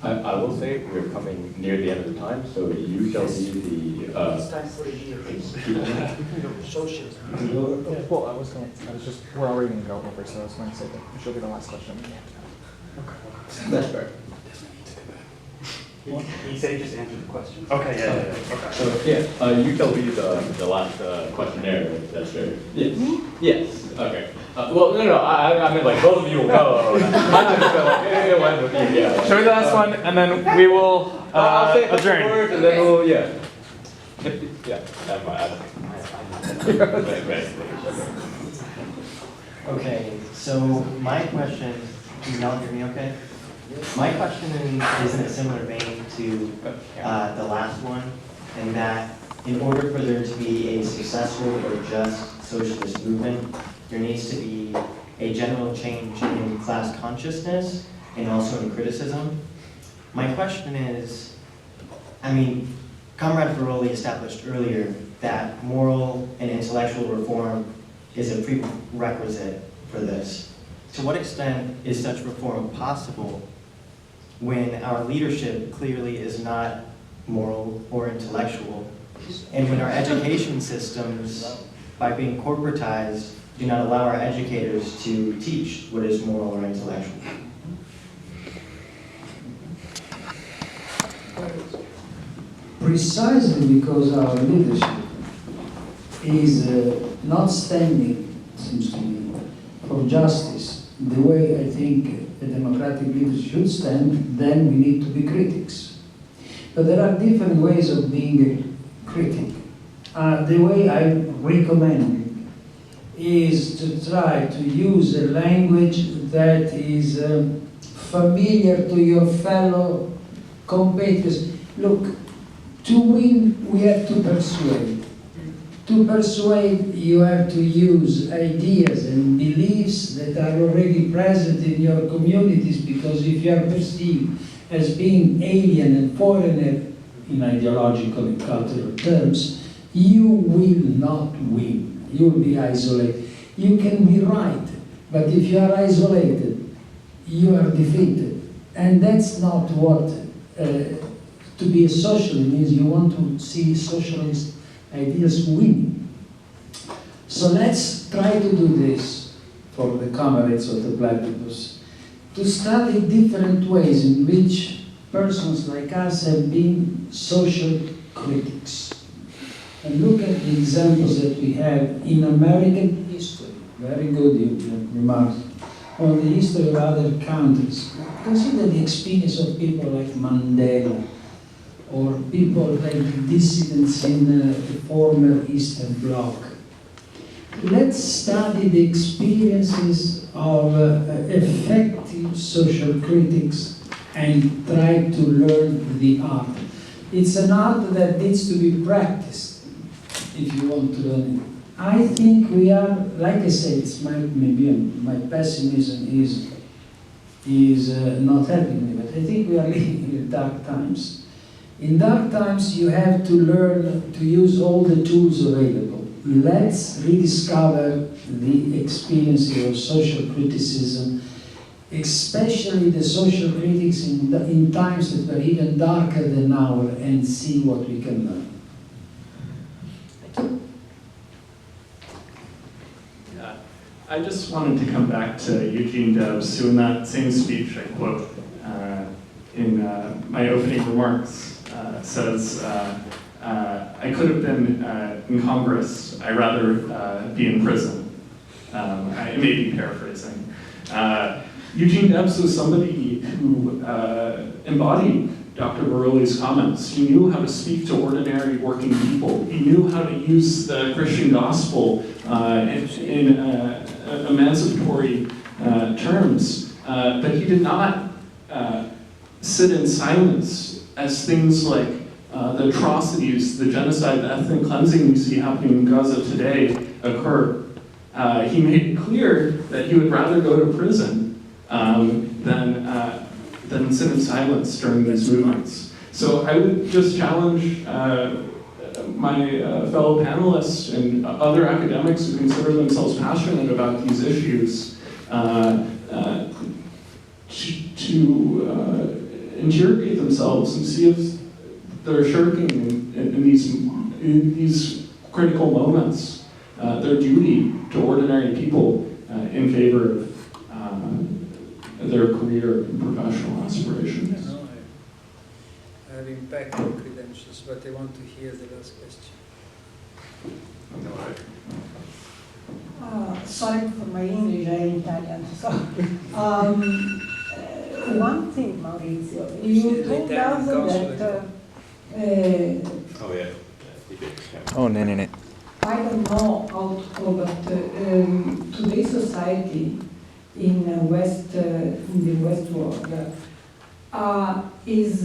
I will say we're coming near the end of the time, so you shall be the. It's time for the year. Socialism. Well, we're already going to go over, so I was going to say that she'll be the last question. That's fair. He said he just answered the question. Okay, yeah. Okay. So you shall be the last questionnaire. Right? That's fair. Yes. Yes. Okay. Well, no. I mean, like, both of you will go. I'm not just like, one with you. Yeah. Show me the last one, and then we will I'll say a couple adjourn. words, and then we'll Yeah, that's fine. Okay, so my question, can y'all hear me okay? My question is in a similar vein to the last one, in that in order for there to be a successful or just socialist movement, there needs to be a general change in class consciousness and also in criticism. My question is, I mean, Comrade Veroli established earlier that moral and intellectual reform is a prerequisite for this. To what extent is such reform possible when our leadership clearly is not moral or intellectual, and when our education systems, by being corporatized, do not allow our educators to teach what is moral or intellectual? Precisely because our leadership is not standing, seems to me, for justice the way I think a democratic leader should stand, then we need to be critics. But there are different ways of being a critic. The way I recommend is to try to use a language that is familiar to your fellow competitors. Look, to win, we have to persuade. To persuade, you have to use ideas and beliefs that are already present in your communities, because if you are perceived as being alien and foreigner in ideological and cultural terms, you will not win. You will be isolated. You can be right, but if you are isolated, you are defeated. And that's not what to be a socialist means. You want to see socialist ideas winning. So let's try to do this for the comrades of the platypus, to study different ways in which persons like us have been social critics. And look at the examples that we have in American history. Very good, you remarked. On the history of other countries. Consider the experience of people like Mandela, or people like dissidents in the former Eastern Bloc. Let's study the experiences of effective social critics and try to learn the art. It's an art that needs to be practiced if you want to learn it. I think we are, like I said, it's maybe my pessimism is not helping me, but I think we are living in dark times. In dark times, you have to learn to use all the tools available. Let's rediscover the experience of social criticism, especially the social critics in times that were even darker than ours, and see what we can learn. Yeah, I just wanted to come back to Eugene Debs, who in that same speech I quote in my opening remarks, says, I could have been in Congress, I'd rather be in prison. I may be paraphrasing. Eugene Debs was somebody who embodied Dr. Veroli's comments. He knew how to speak to ordinary working people. He knew how to use the Christian gospel in emancipatory terms, but he did not sit in silence as things like the atrocities, the genocide, the ethnic cleansing we see happening in Gaza today occur. He made it clear that he would rather go to prison than sit in silence during these movements. So I would just challenge my fellow panelists and other academics who consider themselves passionate about these issues to interrogate themselves and see if they're shirking in these critical moments their duty to ordinary people in favor of their career and professional aspirations. No, I have impeccable credentials, but I want to hear the last question. Sorry for my English, I'm Italian. So, one thing, Maurizio, you told us that Oh yeah. Oh, no. I don't know how to call, but today's society in the West world is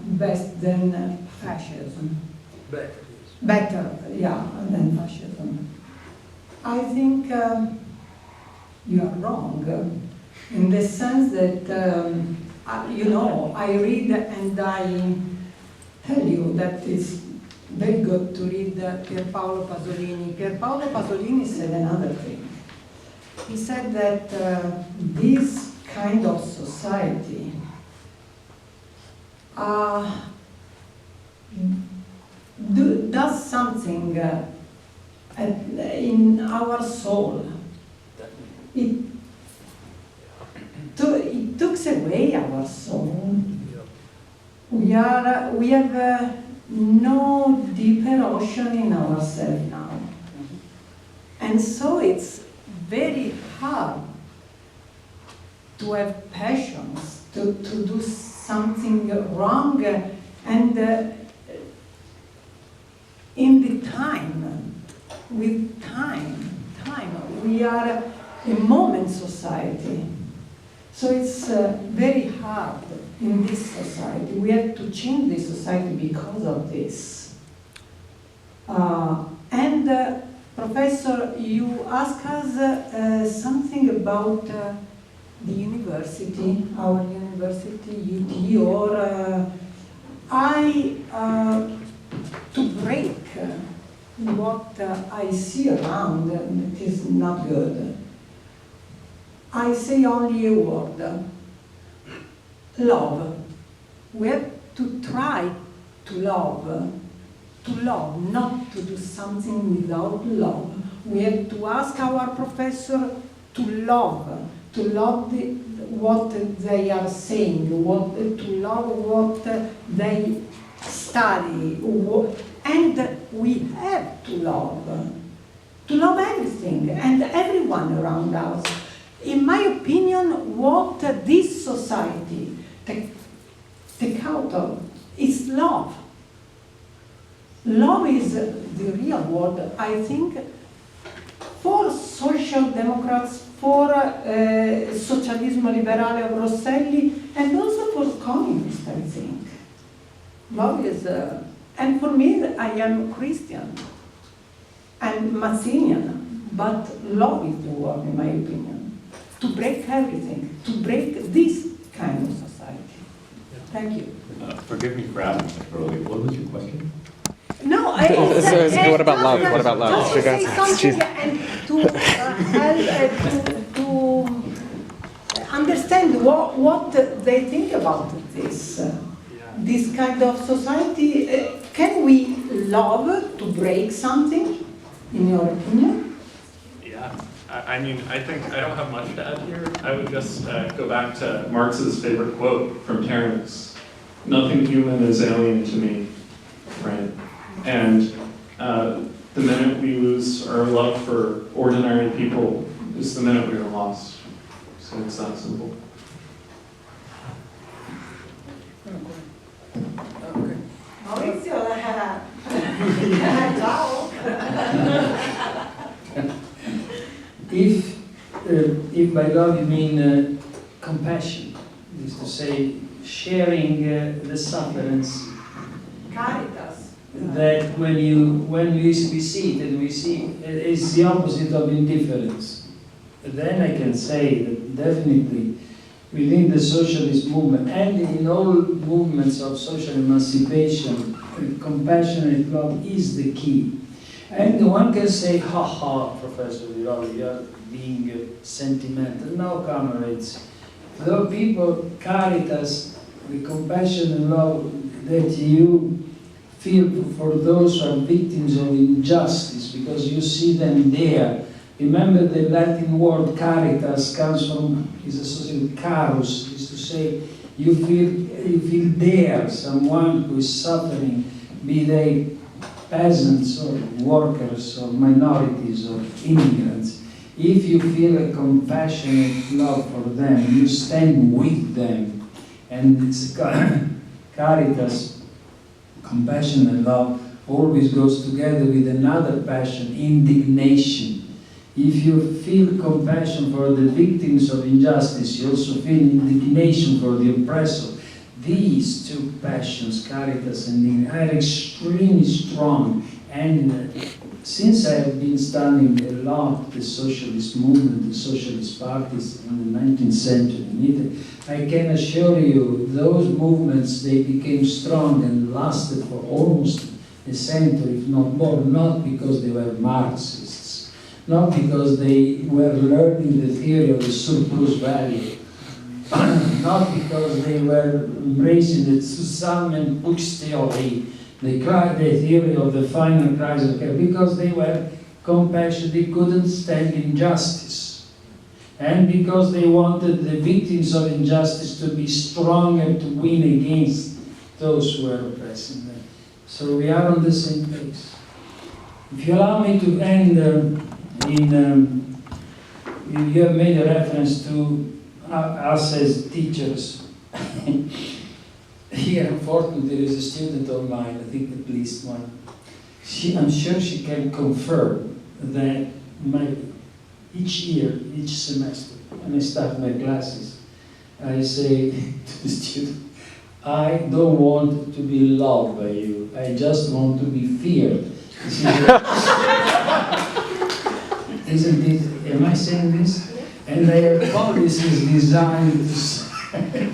best than fascism. Better, yeah, than fascism. I think you are wrong in the sense that, I read and I tell you that it's very good to read Pier Paolo Pasolini. Pier Paolo Pasolini said another thing. He said that this kind of society does something in our soul. It takes away our soul. We have no deeper ocean in ourselves now. And so it's very hard to have passions, to do something wrong, and in the time, with time, we are a moment society. So it's very hard in this society. We have to change this society because of this. Professor, you asked us something about the university, our university, UT, or to break what I see around, it is not good. I say only a word, love. We have to try to love, not to do something without love. We have to ask our professor to love what they are saying, to love what they study, and we have to love everything and everyone around us. In my opinion, what this society take out of is love. Love is the real word, I think, for social democrats, for socialismo liberale of Rosselli, and also for communists, I think. Love is, and for me, I am Christian and Mazzinian, but love is the word, in my opinion. To break everything, to break this kind of society. Thank you. Forgive me for asking earlier. What was your question? No, what about love? What about love? Just to say something and to help to understand what they think about this. This kind of society. Can we love to break something, in your opinion? Yeah. I mean, I think I don't have much to add here. I would just go back to Marx's favorite quote from Terence. Nothing human is alien to me, right? And the minute we lose our love for ordinary people is the minute we are lost. So it's that simple. Maurizio, ciao. If by love you mean compassion, is to say sharing the sufferance, Caritas. that when we see it and we see it's the opposite of indifference, then I can say that definitely within the socialist movement and in all movements of social emancipation, compassionate love is the key. And one can say, Professor Viroli, you are being sentimental. No, comrades. Though people, Caritas, the compassion and love that you feel for those who are victims of injustice, because you see them there. Remember the Latin word caritas comes from, is associated with carus, is to say you feel there someone who is suffering, be they peasants or workers or minorities or immigrants. If you feel a compassionate love for them, you stand with them. And it's caritas, compassion and love, always goes together with another passion, indignation. If you feel compassion for the victims of injustice, you also feel indignation for the oppressor. These two passions, caritas and indignation, are extremely strong. And since I have been studying a lot the socialist movement, the socialist parties in the 19th century in Italy, I can assure you those movements, they became strong and lasted for almost a century, if not more, not because they were Marxists, not because they were learning the theory of the surplus value, not because they were embracing the Zusammenwuchs theory, the theory of the final crisis, because they were compassionate, they couldn't stand injustice. And because they wanted the victims of injustice to be strong and to win against those who were oppressing them. So we are on the same place. If you allow me to end you have made a reference to us as teachers. Here, unfortunately, there is a student of mine, I think at least one. I'm sure she can confirm that each year, each semester, when I start my classes, I say to the student, I don't want to be loved by you. I just want to be feared. Isn't it? Am I saying this? And their policy is designed to say,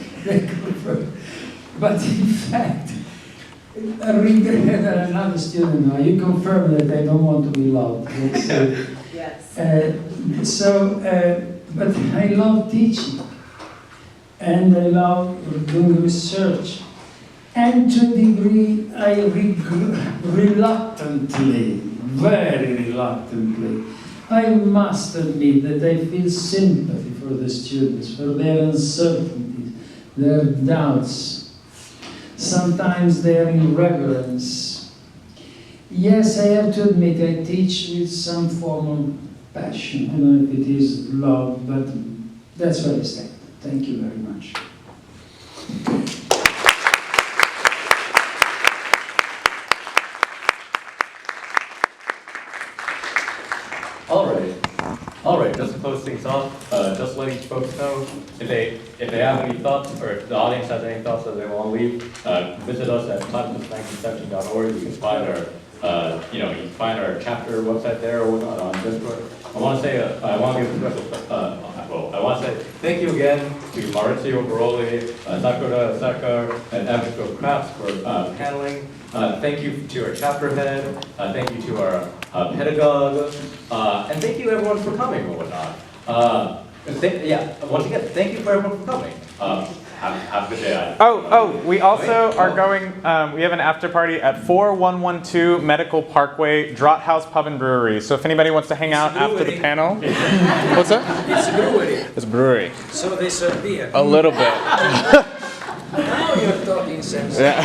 but in fact, I regret that another student, now you confirm that I don't want to be loved. Yes. But I love teaching. And I love doing research. And to a degree, I reluctantly, very reluctantly, I must admit that I feel sympathy for the students, for their uncertainties, their doubts, sometimes their irreverence. Yes, I have to admit I teach with some form of passion. I don't know if it is love, but that's where I stand. Thank you very much. All right. Just to close things off, just letting folks know if they have any thoughts, or if the audience has any thoughts that they want to leave, visit us at platypus1970.org. You can find our, you can find our chapter website there or whatnot on Discord. I want to give a special. I want to say thank you again to Maurizio Baroli, Sakura Sakar, and Abigail Crafts for paneling. Thank you to our chapter head. Thank you to our pedagogue. And thank you everyone for coming or whatnot. Once again, thank you for everyone for coming. Have a good day. We also are going, we have an after party at 4112 Medical Parkway, Draught House Pub and Brewery. So if anybody wants to hang out after the panel. What's that? It's a brewery. It's a brewery. So they serve beer. A little bit. Now you're talking sense. Yeah.